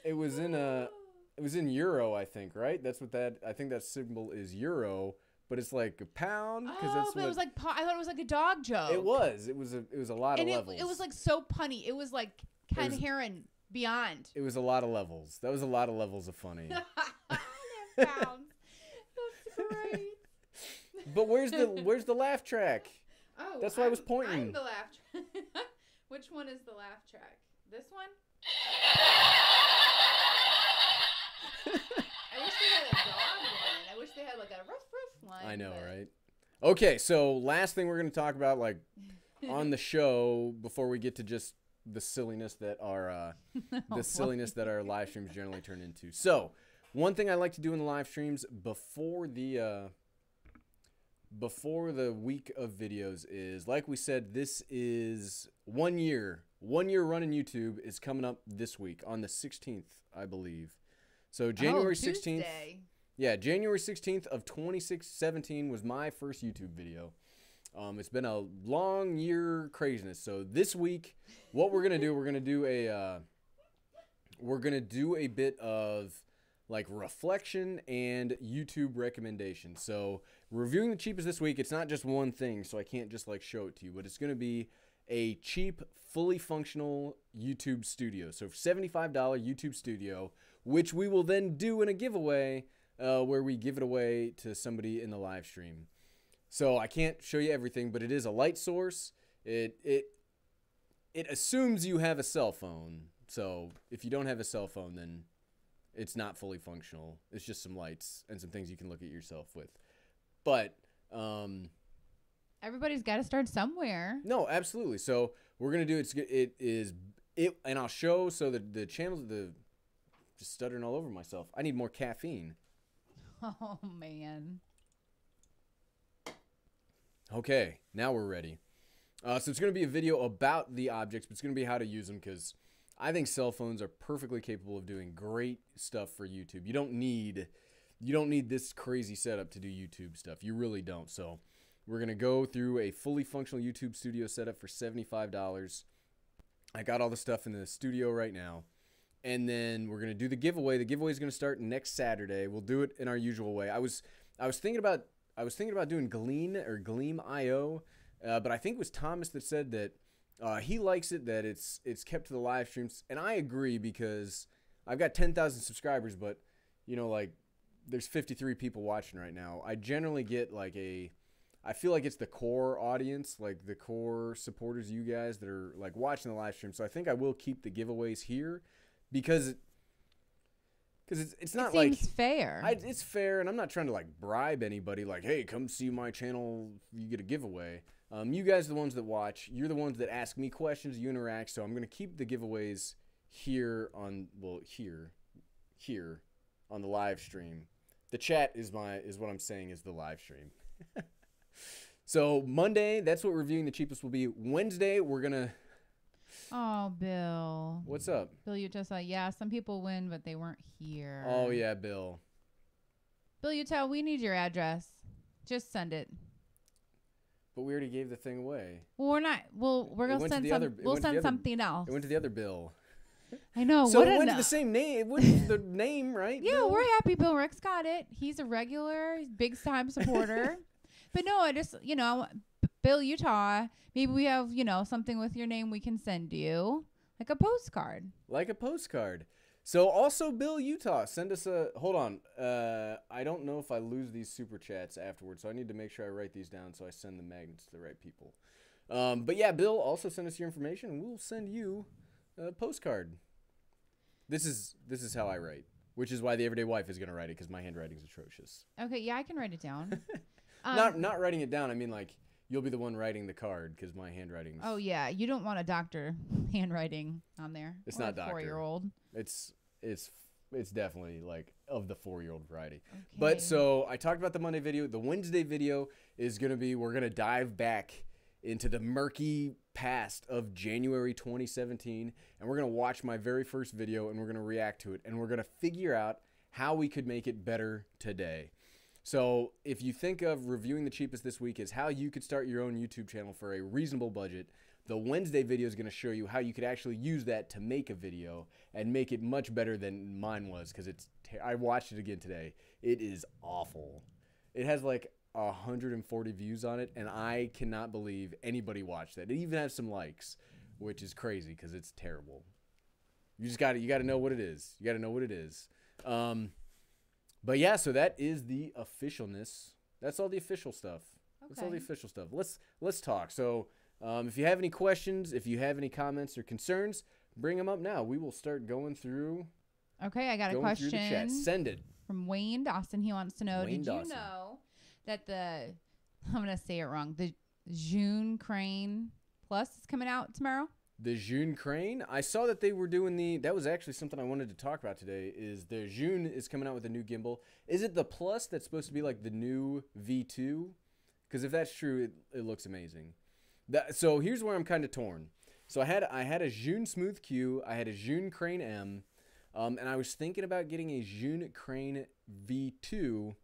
euro, I think, right? I think that symbol is euro, but it's like a pound. But it was like I thought it was like a dog joke. It was a lot of levels. It was like so punny. It was like Ken Heron beyond. It was a lot of levels. That was a lot of levels of funny. Pounds. That's great. But where's the laugh track? Oh, that's why I was pointing. I'm the laugh track. Which one is the laugh track? This one? I wish they had a dog one. I wish they had like a ruff ruff line. I know, right? Okay, so last thing we're going to talk about, like, on the show before we get to just the silliness that our live streams generally turn into. So, one thing I like to do in the live streams before the before the week of videos is, like we said, this is 1 year. 1 year run in YouTube is coming up this week on the 16th, I believe. So January 16th. Tuesday. Yeah, January 16th of 2017 was my first YouTube video. It's been a long year craziness. So this week, what we're gonna do, we're gonna do a bit of like reflection and YouTube recommendations. So reviewing the cheapest this week, it's not just one thing, so I can't just like show it to you, but it's gonna be a cheap, fully functional YouTube studio. So $75 YouTube studio, which we will then do in a giveaway, where we give it away to somebody in the live stream. So I can't show you everything, but it is a light source. It assumes you have a cell phone. So if you don't have a cell phone, then it's not fully functional. It's just some lights and some things you can look at yourself with. But everybody's got to start somewhere. no, absolutely. So we're gonna do it, and I'll show. So the channels, just stuttering all over myself. I need more caffeine. Oh man. Okay, now we're ready. So it's going to be a video about the objects, but it's going to be how to use them, because I think cell phones are perfectly capable of doing great stuff for YouTube. You don't need this crazy setup to do YouTube stuff. You really don't. So we're going to go through a fully functional YouTube studio setup for $75. I got all the stuff in the studio right now. And then we're going to do the giveaway. The giveaway is going to start next Saturday. We'll do it in our usual way. I was thinking about doing Gleam.io, but I think it was Thomas that said that he likes it, that it's kept to the live streams, and I agree, because I've got 10,000 subscribers, but you know, like, there's 53 people watching right now. I generally get like I feel like it's the core audience, like the core supporters, you guys that are like watching the live stream. So I think I will keep the giveaways here, because it's not like fair. It's fair, and I'm not trying to like bribe anybody. Like, hey, come see my channel, you get a giveaway. You guys are the ones that watch. You're the ones that ask me questions. You interact. So I'm gonna keep the giveaways here on here on the live stream. The chat is what I'm saying is the live stream. So Monday, that's what reviewing the cheapest will be. Wednesday, we're gonna. Oh, Bill. What's up? Bill, you just like, yeah, some people win, but they weren't here. Oh, yeah, Bill. Bill, you tell, we need your address. Just send it. But we already gave the thing away. Well, we're not. We're going to send something else. It went to the other Bill. I know. So it went to the same name. It went to the name, right? Yeah, Bill? we're happy Bill Rick's got it. He's a regular, big-time supporter. But no, I just, Bill Utah, maybe we have, something with your name we can send you. Like a postcard. Like a postcard. So also, Bill Utah, send us a... Hold on. I don't know if I lose these super chats afterwards, so I need to make sure I write these down so I send the magnets to the right people. But yeah, Bill, also send us your information, and we'll send you a postcard. This is how I write, which is why the everyday wife is going to write it, because my handwriting's atrocious. Okay, yeah, I can write it down. Not writing it down. I mean, like, you'll be the one writing the card, because my handwriting's... Oh, yeah. You don't want a doctor handwriting on there. It's or not a doctor. 4-year-old. It's definitely, like, of the 4-year-old variety. Okay. But, so, I talked about the Monday video. The Wednesday video is going to be... We're going to dive back into the murky past of January 2017, and we're going to watch my very first video, and we're going to react to it, and we're going to figure out how we could make it better today. So if you think of reviewing the cheapest this week as how you could start your own YouTube channel for a reasonable budget, the Wednesday video is going to show you how you could actually use that to make a video and make it much better than mine was, because I watched it again today. It is awful. It has like 140 views on it, and I cannot believe anybody watched that. It even has some likes, which is crazy because it's terrible. You got to know what it is. You got to know what it is. But yeah, so that is the officialness. That's all the official stuff. Okay. That's all the official stuff. Let's talk. So if you have any questions, if you have any comments or concerns, bring them up now. We will start going through. Okay, I got a question. Through the chat. Send it. From Wayne Dawson. He wants to know, Wayne Dawson. You know that I'm going to say it wrong, the June Crane Plus is coming out tomorrow? The June Crane? I saw that they were doing that was actually something I wanted to talk about today, is the June is coming out with a new gimbal. Is it the Plus that's supposed to be like the new V2? Because if that's true, it looks amazing. So here's where I'm kind of torn. So I had a Zhun Smooth Q, I had a Zhun Crane M, and I was thinking about getting a Zhun Crane V2,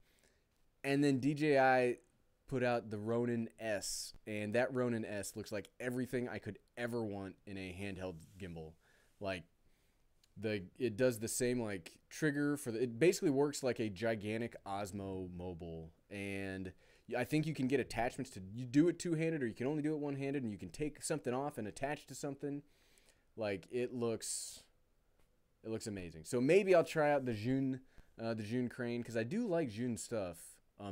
and then DJI put out the Ronin S, and that Ronin S looks like everything I could ever want in a handheld gimbal. Like it does the same like trigger for it basically works like a gigantic Osmo Mobile, and I think you can get attachments to you do it two-handed or you can only do it one-handed, and you can take something off and attach to something. Like it looks amazing. So maybe I'll try out the Zhun Crane, because I do like Zhun stuff.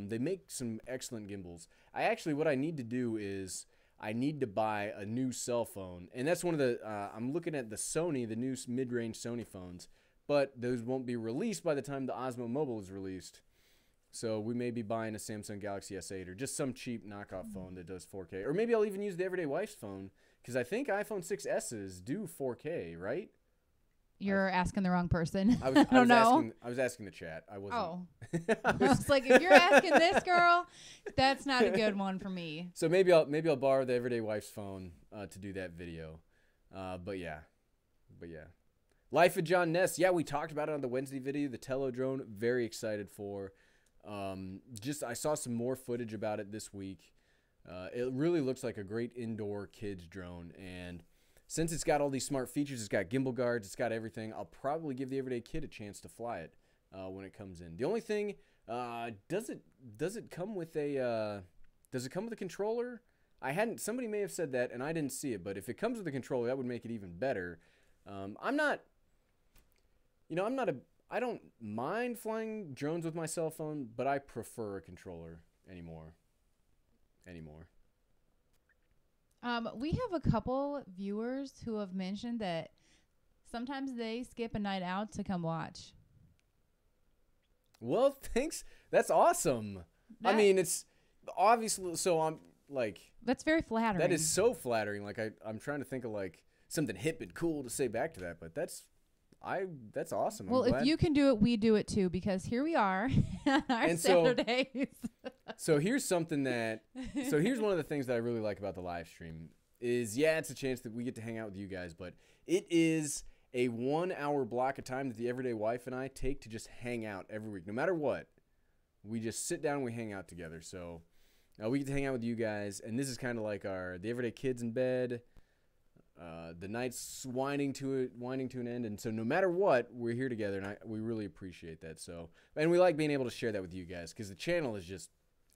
They make some excellent gimbals. What I need to do is I need to buy a new cell phone, and that's one of the I'm looking at the Sony, the new mid-range Sony phones, but those won't be released by the time the Osmo Mobile is released. So we may be buying a Samsung Galaxy S8 or just some cheap knockoff phone that does 4K. Or maybe I'll even use the Everyday Wife's phone, because I think iPhone 6S's do 4K, right? You're asking the wrong person. I was asking the chat. I wasn't. Oh. I was like, if you're asking this girl, that's not a good one for me. So maybe I'll borrow the Everyday Wife's phone to do that video. But yeah. Life of John Ness. Yeah, we talked about it on the Wednesday video. The Tello drone. Very excited for. I saw some more footage about it this week. It really looks like a great indoor kids drone, and since it's got all these smart features, it's got gimbal guards, it's got everything, I'll probably give the everyday kid a chance to fly it when it comes in. The only thing, does it come with a controller? Somebody may have said that and I didn't see it, but if it comes with a controller, that would make it even better. I don't mind flying drones with my cell phone, but I prefer a controller anymore. We have a couple viewers who have mentioned that sometimes they skip a night out to come watch. Well, thanks. That's awesome. I mean, it's obviously, so I'm like... That's very flattering. That is so flattering. Like, I'm trying to think of like something hip and cool to say back to that, but that's awesome. Well, if you can do it, we do it too, because here we are on our Saturdays. So here's one of the things that I really like about the live stream is, yeah, it's a chance that we get to hang out with you guys, but it is a 1 hour block of time that the Everyday Wife and I take to just hang out every week. No matter what, we just sit down and we hang out together. So we get to hang out with you guys, and this is kind of like the Everyday Kids in bed. The night's winding to an end, and so no matter what, we're here together, and we really appreciate that. So, and we like being able to share that with you guys, because the channel is just,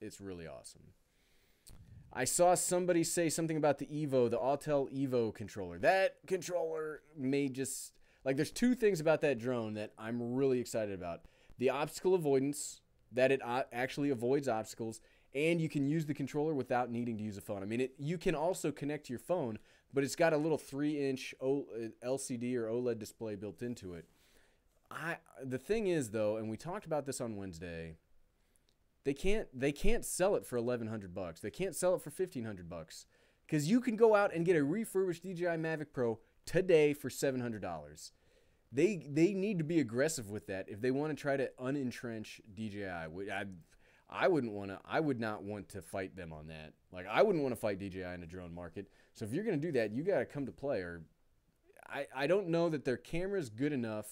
it's really awesome. I saw somebody say something about the Autel Evo controller. That controller may just, like, there's two things about that drone that I'm really excited about. The obstacle avoidance, that it actually avoids obstacles, and you can use the controller without needing to use a phone. I mean, you can also connect to your phone, but it's got a little 3-inch LCD or OLED display built into it. The thing is, though, and we talked about this on Wednesday, they can't sell it for $1,100. They can't sell it for $1,500, because you can go out and get a refurbished DJI Mavic Pro today for $700. They need to be aggressive with that if they want to try to unentrench DJI. I would not want to fight them on that. Like, I wouldn't want to fight DJI in the drone market. So if you're going to do that, you got to come to play. Or I don't know that their camera's good enough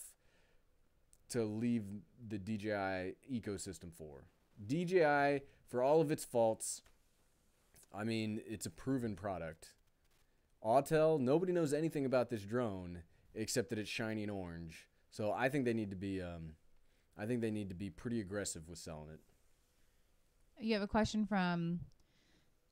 to leave the DJI ecosystem for. DJI, for all of its faults, I mean, it's a proven product. Autel, nobody knows anything about this drone except that it's shiny and orange. So I think they need to be pretty aggressive with selling it. You have a question from,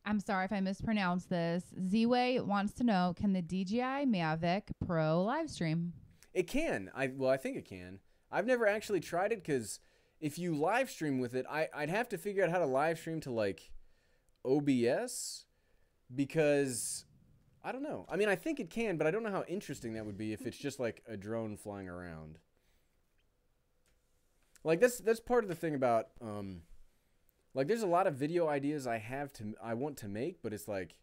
I'm sorry if I mispronounced this. Z-Way wants to know, can the DJI Mavic Pro live stream? It can. I think it can. I've never actually tried it, because if you live stream with it, I'd have to figure out how to live stream to like OBS, because I don't know. I mean, I think it can, but I don't know how interesting that would be if it's just like a drone flying around. Like that's part of the thing about like, there's a lot of video ideas I want to make, but it's like,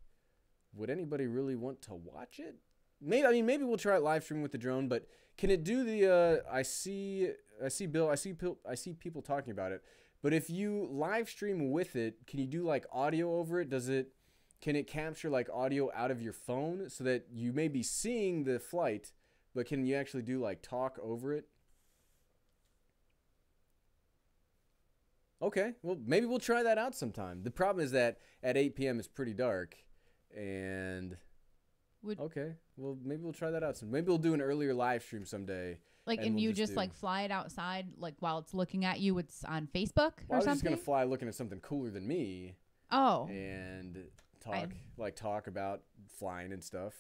would anybody really want to watch it? Maybe we'll try it live stream with the drone, but can it do the I see people talking about it, But if you live stream with it, can you do like audio over it? Can it capture like audio out of your phone so that you may be seeing the flight, but can you actually do like talk over it? Okay, well, maybe we'll try that out sometime. The problem is that at 8 p.m. it's pretty dark, and okay, well, maybe we'll try that out sometime. Maybe we'll do an earlier live stream someday. Like, and we'll you just like fly it outside, like while it's looking at you, it's on Facebook or something? I was just gonna fly looking at something cooler than me. Oh. And talk about flying and stuff.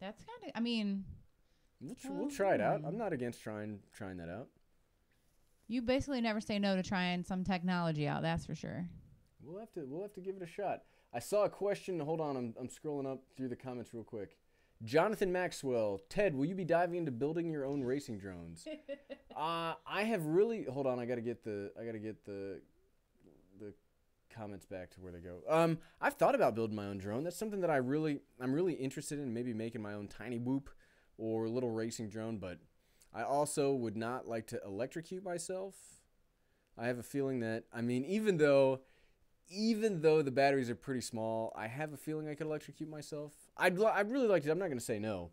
That's kind of, I mean. We'll try it out. I'm not against trying that out. You basically never say no to trying some technology out. That's for sure. We'll have to give it a shot. I saw a question. Hold on, I'm scrolling up through the comments real quick. Jonathan Maxwell, Ted, will you be diving into building your own racing drones? I have really. Hold on, I gotta get the comments back to where they go. I've thought about building my own drone. That's something that I'm really interested in. Maybe making my own tiny whoop or little racing drone, but I also would not like to electrocute myself. I have a feeling that, I mean, even though the batteries are pretty small, I have a feeling I could electrocute myself. I'd really like to. I'm not going to say no,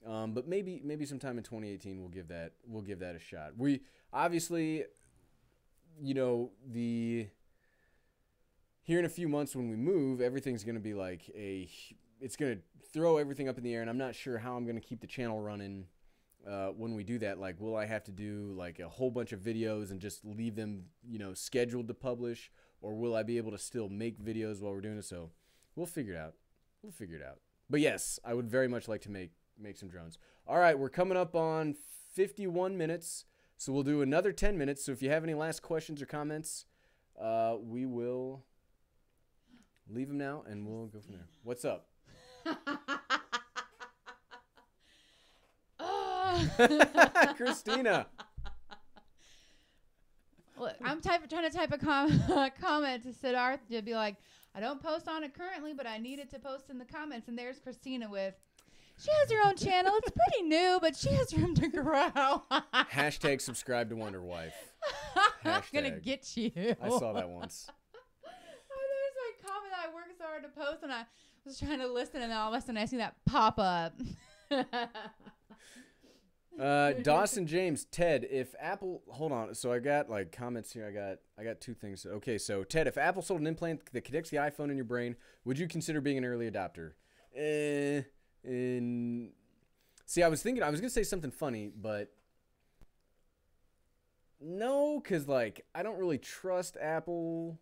but maybe sometime in 2018 we'll give that a shot. We obviously, here in a few months when we move, everything's going to be like it's going to throw everything up in the air, and I'm not sure how I'm going to keep the channel running. When we do that, like, will I have to do like a whole bunch of videos and just leave them, scheduled to publish, or will I be able to still make videos while we're doing it? So we'll figure it out. But yes, I would very much like to make some drones. All right, we're coming up on 51 minutes, so we'll do another 10 minutes. So if you have any last questions or comments, we will leave them now, and we'll go from there. What's up? Christina. Well, I'm trying to type a comment to Siddharth to be like, I don't post on it currently, but I needed to post in the comments. And there's Christina with, she has her own channel. It's pretty new, but she has room to grow. Hashtag subscribe to Wonder Wife. I'm going to get you. I saw that once. There's a comment I worked so hard to post, and I was trying to listen, and all of a sudden I see that pop up. Dawson James, Ted, if Apple, hold on, so I got like comments here. I got two things. Okay, so Ted, if Apple sold an implant that connects the iPhone in your brain, would you consider being an early adopter? See, I was gonna say something funny, but no, because like I don't really trust Apple.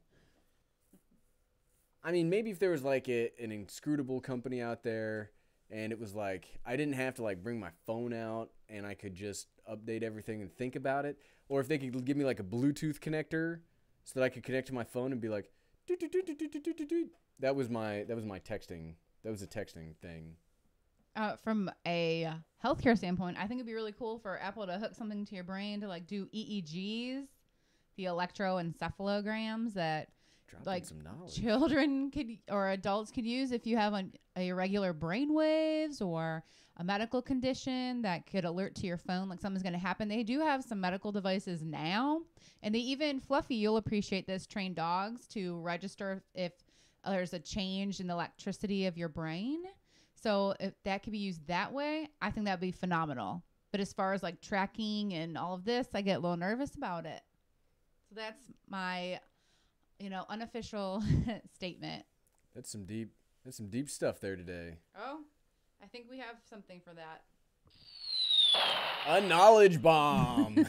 I mean, maybe if there was like an inscrutable company out there, and it was like I didn't have to like bring my phone out and I could just update everything and think about it, or if they could give me like a Bluetooth connector so that I could connect to my phone and be like, that was my texting. That was a texting thing. From a healthcare standpoint, I think it'd be really cool for Apple to hook something to your brain to like do EEGs, the electroencephalograms that like children could or adults could use if you have irregular brain waves or a medical condition that could alert to your phone like something's going to happen. They do have some medical devices now, and they even, Fluffy, you'll appreciate this, train dogs to register if there's a change in the electricity of your brain. So if that could be used that way, I think that'd be phenomenal. But as far as like tracking and all of this, I get a little nervous about it. So that's my unofficial statement. That's some deep stuff there today. Oh, I think we have something for that. A knowledge bomb.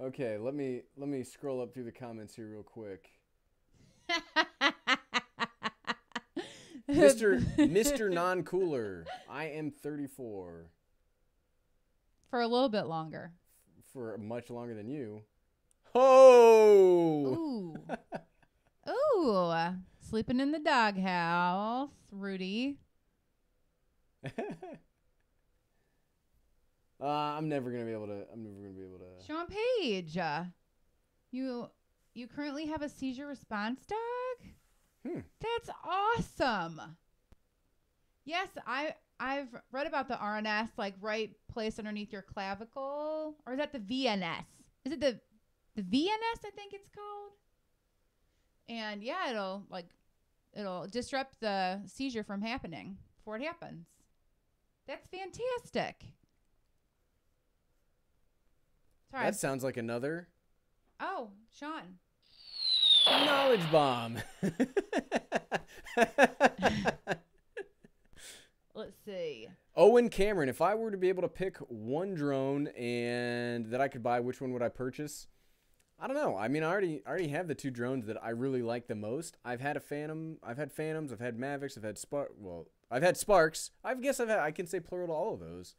Okay, let me scroll up through the comments here real quick. Mr. Non-Cooler, I am 34. For a little bit longer. For much longer than you. Oh! Ooh. Ooh. Sleeping in the doghouse, Rudy. I'm never gonna be able to. Sean Page, you currently have a seizure response dog? That's awesome. Yes, I've read about the RNS, like right place underneath your clavicle, or is that the VNS? Is it the VNS? I think it's called. And yeah, it'll disrupt the seizure from happening before it happens. That's fantastic. Sorry. That sounds like another. Oh, Sean. Knowledge bomb. Let's see. Owen Cameron, if I were to be able to pick one drone and that I could buy, which one would I purchase? I don't know. I mean, I already have the two drones that I really like the most. I've had a Phantom. I've had Phantoms. I've had Mavics. I've had Spark. Well, I've had Sparks. I guess I can say plural to all of those.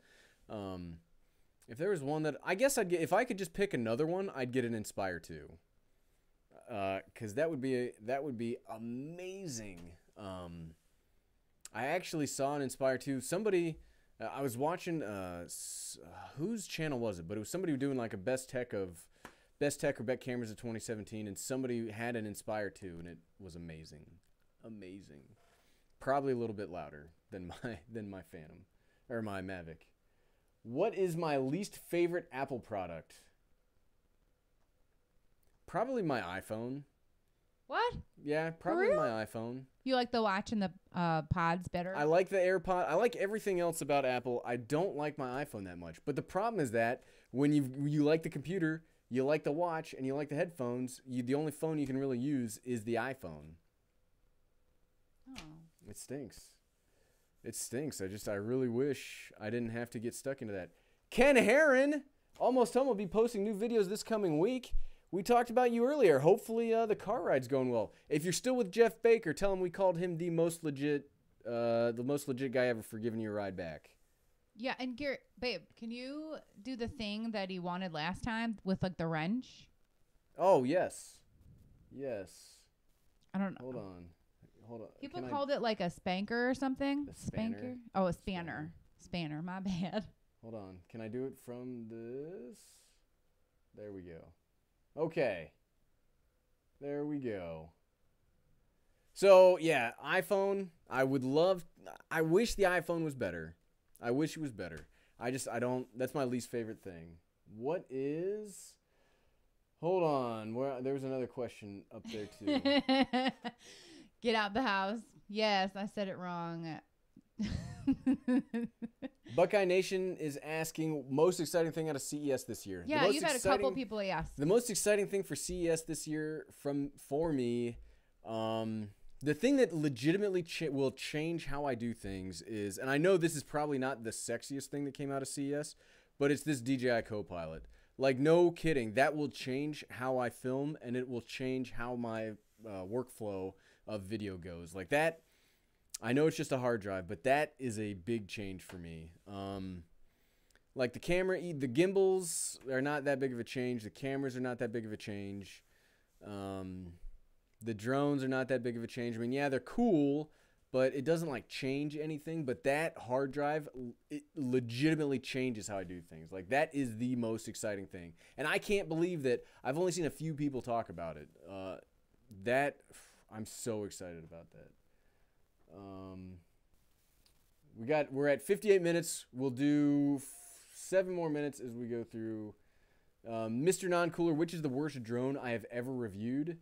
If there was one that I guess I'd get, if I could just pick another one, I'd get an Inspire 2. Because that would be amazing. I actually saw an Inspire 2. Somebody, I was watching, whose channel was it? But it was somebody doing like a best tech or best cameras of 2017, and somebody had an Inspire 2, and it was amazing, amazing. Probably a little bit louder than my Phantom or my Mavic. What is my least favorite Apple product? Probably my iPhone. What? Yeah, probably my iPhone. You like the watch and the pods better? I like the AirPod. I like everything else about Apple. I don't like my iPhone that much. But the problem is that when you like the computer, you like the watch, and you like the headphones, the only phone you can really use is the iPhone. Oh. It stinks. It stinks. I really wish I didn't have to get stuck into that. Ken Herron, Almost Home, will be posting new videos this coming week. We talked about you earlier. Hopefully the car ride's going well. If you're still with Jeff Baker, tell him we called him the most legit guy ever for giving you a ride back. Yeah, and Garrett, babe, can you do the thing that he wanted last time with like the wrench? Oh, yes. Yes. I don't know. Hold on. People called it like a spanker or something. A spanner? Spanker? Oh, a spanner. Spanner, my bad. Hold on. Can I do it from this? There we go. Okay. There we go. So, yeah, iPhone. I wish the iPhone was better. I wish it was better. I don't, that's my least favorite thing. What is, hold on. There was another question up there too. Get out the house. Yes, I said it wrong. Buckeye Nation is asking, most exciting thing out of CES this year. Yeah, you've had a couple people ask. The most exciting thing for CES this year for me, the thing that legitimately will change how I do things is, and I know this is probably not the sexiest thing that came out of CES, but it's this DJI copilot. Like, no kidding, that will change how I film, and it will change how my workflow of video goes. Like that, I know it's just a hard drive, but that is a big change for me. Like the camera, the gimbals are not that big of a change. The cameras are not that big of a change. The drones are not that big of a change. I mean, yeah, they're cool, but it doesn't like change anything. But that hard drive, it legitimately changes how I do things. Like that is the most exciting thing. And I can't believe that I've only seen a few people talk about it. I'm so excited about that. We're at 58 minutes. We'll do 7 more minutes as we go through. Mr. Non-Cooler, which is the worst drone I have ever reviewed?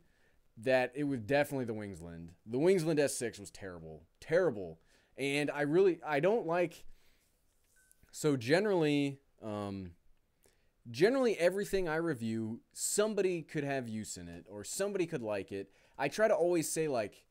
That it was definitely the Wingsland. The Wingsland S6 was terrible. Terrible. And I don't like, so generally everything I review, somebody could have use in it or somebody could like it. I try to always say, like,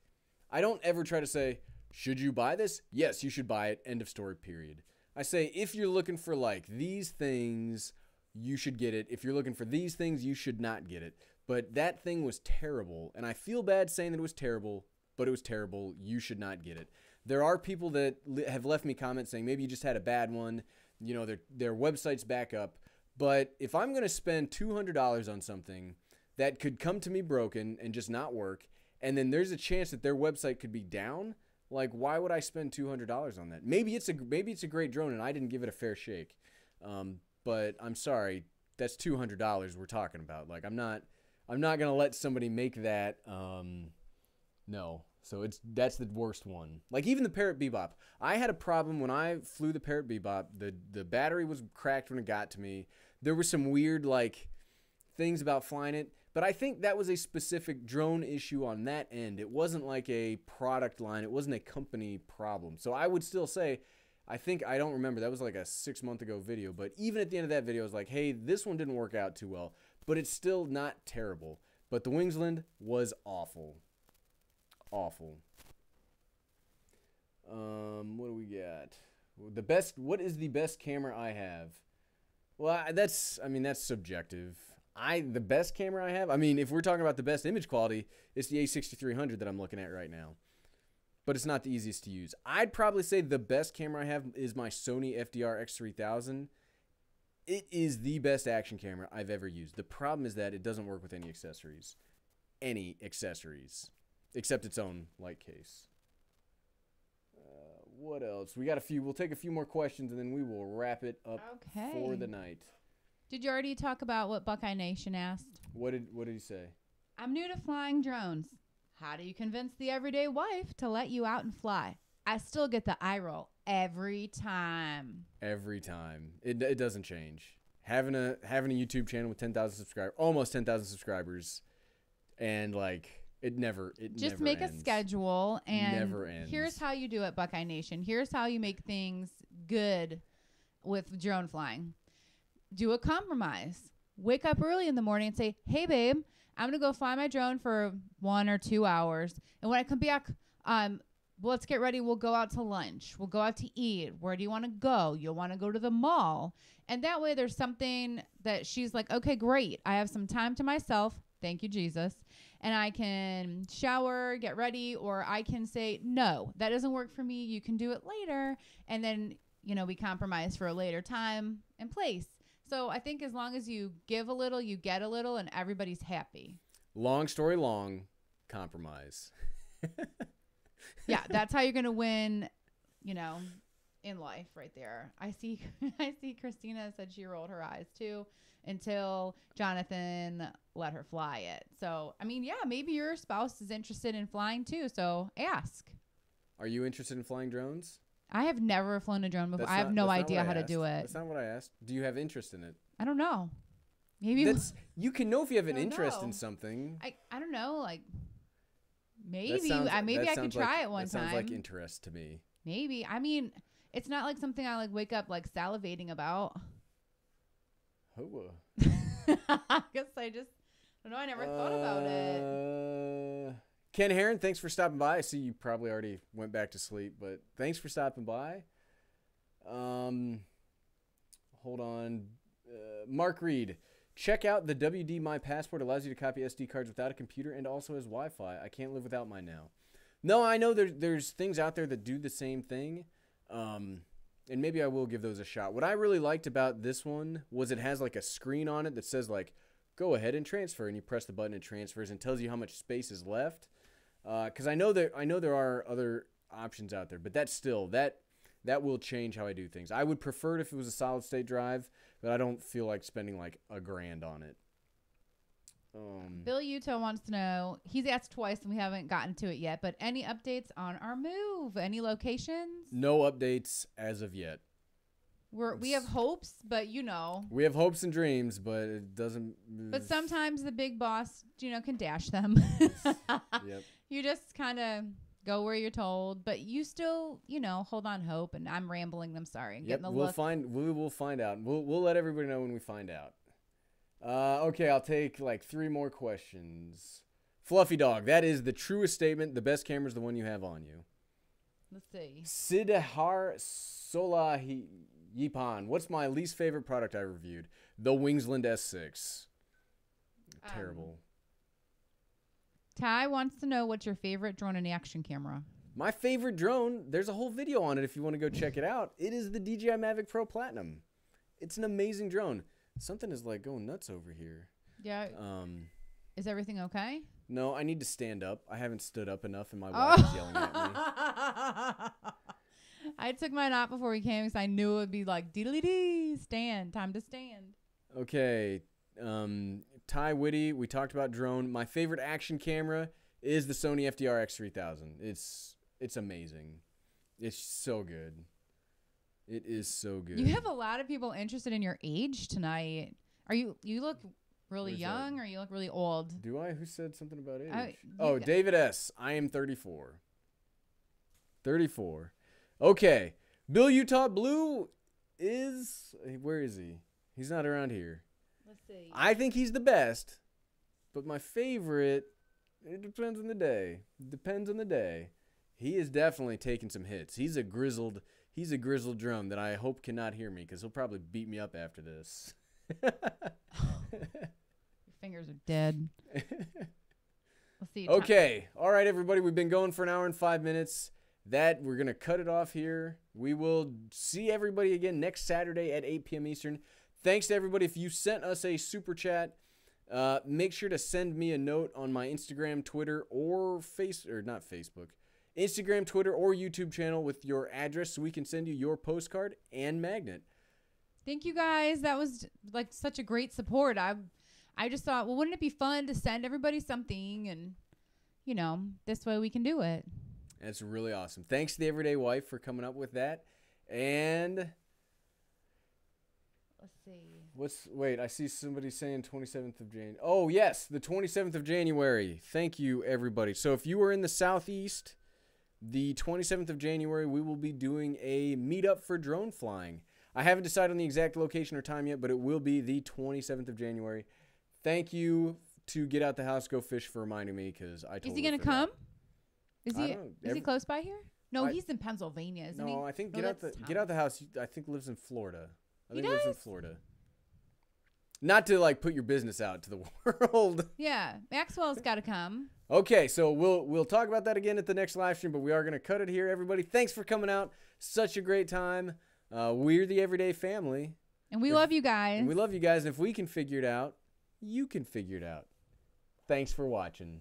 I don't ever try to say, should you buy this? Yes, you should buy it. End of story, period. I say, if you're looking for like these things, you should get it. If you're looking for these things, you should not get it. But that thing was terrible. And I feel bad saying that it was terrible, but it was terrible. You should not get it. There are people that have left me comments saying maybe you just had a bad one. You know, their website's back up. But if I'm going to spend $200 on something that could come to me broken and just not work, and then there's a chance that their website could be down, like, why would I spend $200 on that? Maybe it's a great drone and I didn't give it a fair shake. But I'm sorry, that's $200 we're talking about. Like, I'm not going to let somebody make that. No. So that's the worst one. Like even the Parrot Bebop. I had a problem when I flew the Parrot Bebop. The battery was cracked when it got to me. There were some weird like things about flying it. But I think that was a specific drone issue on that end. It wasn't like a product line. It wasn't a company problem. So I would still say, I don't remember. That was like a 6-month ago video. But even at the end of that video, I was like, hey, this one didn't work out too well. But it's still not terrible. But the Wingsland was awful. Awful. What do we got? What is the best camera I have? Well, that's subjective. The best camera I have, if we're talking about the best image quality, it's the A6300 that I'm looking at right now. But it's not the easiest to use. I'd probably say the best camera I have is my Sony FDR X3000. It is the best action camera I've ever used. The problem is that it doesn't work with any accessories. Any accessories. Except its own light case. What else? We got a few. We'll take a few more questions and then we will wrap it up for the night. Did you already talk about what Buckeye Nation asked? What did he say? I'm new to flying drones. How do you convince the everyday wife to let you out and fly? I still get the eye roll every time. Every time. It doesn't change. Having a YouTube channel with 10,000 subscribers, almost 10,000 subscribers, and like it never just make ends. A schedule and never ends. Here's how you do it, Buckeye Nation. Here's how you make things good with drone flying. Do a compromise. Wake up early in the morning and say, hey, babe, I'm going to go fly my drone for 1 or 2 hours. And when I come back, let's get ready. We'll go out to lunch. We'll go out to eat. Where do you want to go? You'll want to go to the mall. And that way there's something that she's like, okay, great. I have some time to myself. Thank you, Jesus. And I can shower, get ready, or I can say, no, that doesn't work for me. You can do it later. And then, we compromise for a later time and place. So I think as long as you give a little, you get a little, and everybody's happy. Long story long, compromise. Yeah, that's how you're going to win, in life right there. I see Christina said she rolled her eyes too until Jonathan let her fly it. So, yeah, maybe your spouse is interested in flying too. So ask. Are you interested in flying drones? I have never flown a drone before. I have no idea how to do it. That's not what I asked. Do you have interest in it? I don't know. Maybe you can know if you have an interest in something. I don't know. Like maybe I could try it one time. That sounds like interest to me. Maybe. It's not like something I like wake up like salivating about. Oh. I guess I don't know. I never thought about it. Ken Heron, thanks for stopping by. I see you probably already went back to sleep, but thanks for stopping by. Hold on. Mark Reed, check out the WD My Passport. Allows you to copy SD cards without a computer and also has Wi-Fi. I can't live without mine now. No, I know there's things out there that do the same thing. And maybe I will give those a shot. What I really liked about this one was it has like a screen on it that says like, go ahead and transfer, and you press the button, it transfers and tells you how much space is left. Because I know there are other options out there, but that will change how I do things. I would prefer it if it was a solid state drive, but I don't feel like spending like $1,000 on it. Bill Uto wants to know, he's asked twice and we haven't gotten to it yet, but any updates on our move? Any locations? No updates as of yet. We have hopes, but we have hopes and dreams, but it doesn't. But sometimes the big boss, can dash them. Yep. You just kind of go where you're told, but you still, hold on hope. And I'm rambling. I'm sorry. Yep. We will find out. We'll let everybody know when we find out. Okay, I'll take like 3 more questions. Fluffy Dog, that is the truest statement. The best camera is the one you have on you. Let's see. Sidhar Yipan, what's my least favorite product I reviewed? The Wingsland S6. Terrible. Ty wants to know what's your favorite drone and action camera. My favorite drone, there's a whole video on it if you want to go check it out. It is the DJI Mavic Pro Platinum. It's an amazing drone. Something is like going nuts over here. Yeah. Is everything okay? No, I need to stand up. I haven't stood up enough and my wife is yelling at me. I took mine off before we came because I knew it would be like diddly-dee, stand, time to stand. Okay. Ty Whitty, we talked about drone. My favorite action camera is the Sony FDR X3000. It's amazing. It's so good. It is so good. You have a lot of people interested in your age tonight. You look really young or you look really old? Do I? Who said something about age? David S. I am 34. 34. Okay. Bill Utah Blue is... Where is he? He's not around here. Let's see. I think he's the best. But my favorite... It depends on the day. Depends on the day. He is definitely taking some hits. He's a grizzled drum that I hope cannot hear me because he'll probably beat me up after this. Your fingers are dead. Let's see. Okay. All right, everybody. We've been going for an hour and 5 minutes. We're going to cut it off here. We will see everybody again next Saturday at 8 p.m. Eastern. Thanks to everybody. If you sent us a super chat, make sure to send me a note on my Instagram, Twitter, or not Facebook. Instagram, Twitter, or YouTube channel with your address so we can send you your postcard and magnet. Thank you guys. That was like such a great support. I just thought, well, wouldn't it be fun to send everybody something and, this way we can do it. That's really awesome. Thanks to the Everyday Wife for coming up with that. And let's see. Wait, I see somebody saying 27th of January. Oh, yes, the 27th of January. Thank you, everybody. So if you are in the Southeast, the 27th of January, we will be doing a meetup for drone flying. I haven't decided on the exact location or time yet, but it will be the 27th of January. Thank you to Get Out the House, Go Fish for reminding me because I totally Is he going to come? Is he close by here? No, he's in Pennsylvania, isn't he? No, I think Get Out the House, I think lives in Florida. He lives in Florida. Not to like put your business out to the world. Yeah, Maxwell's got to come. Okay, so we'll talk about that again at the next live stream, but we are going to cut it here. Everybody, thanks for coming out. Such a great time. We're the Everyday Family. And we love you guys. And we love you guys. And if we can figure it out, you can figure it out. Thanks for watching.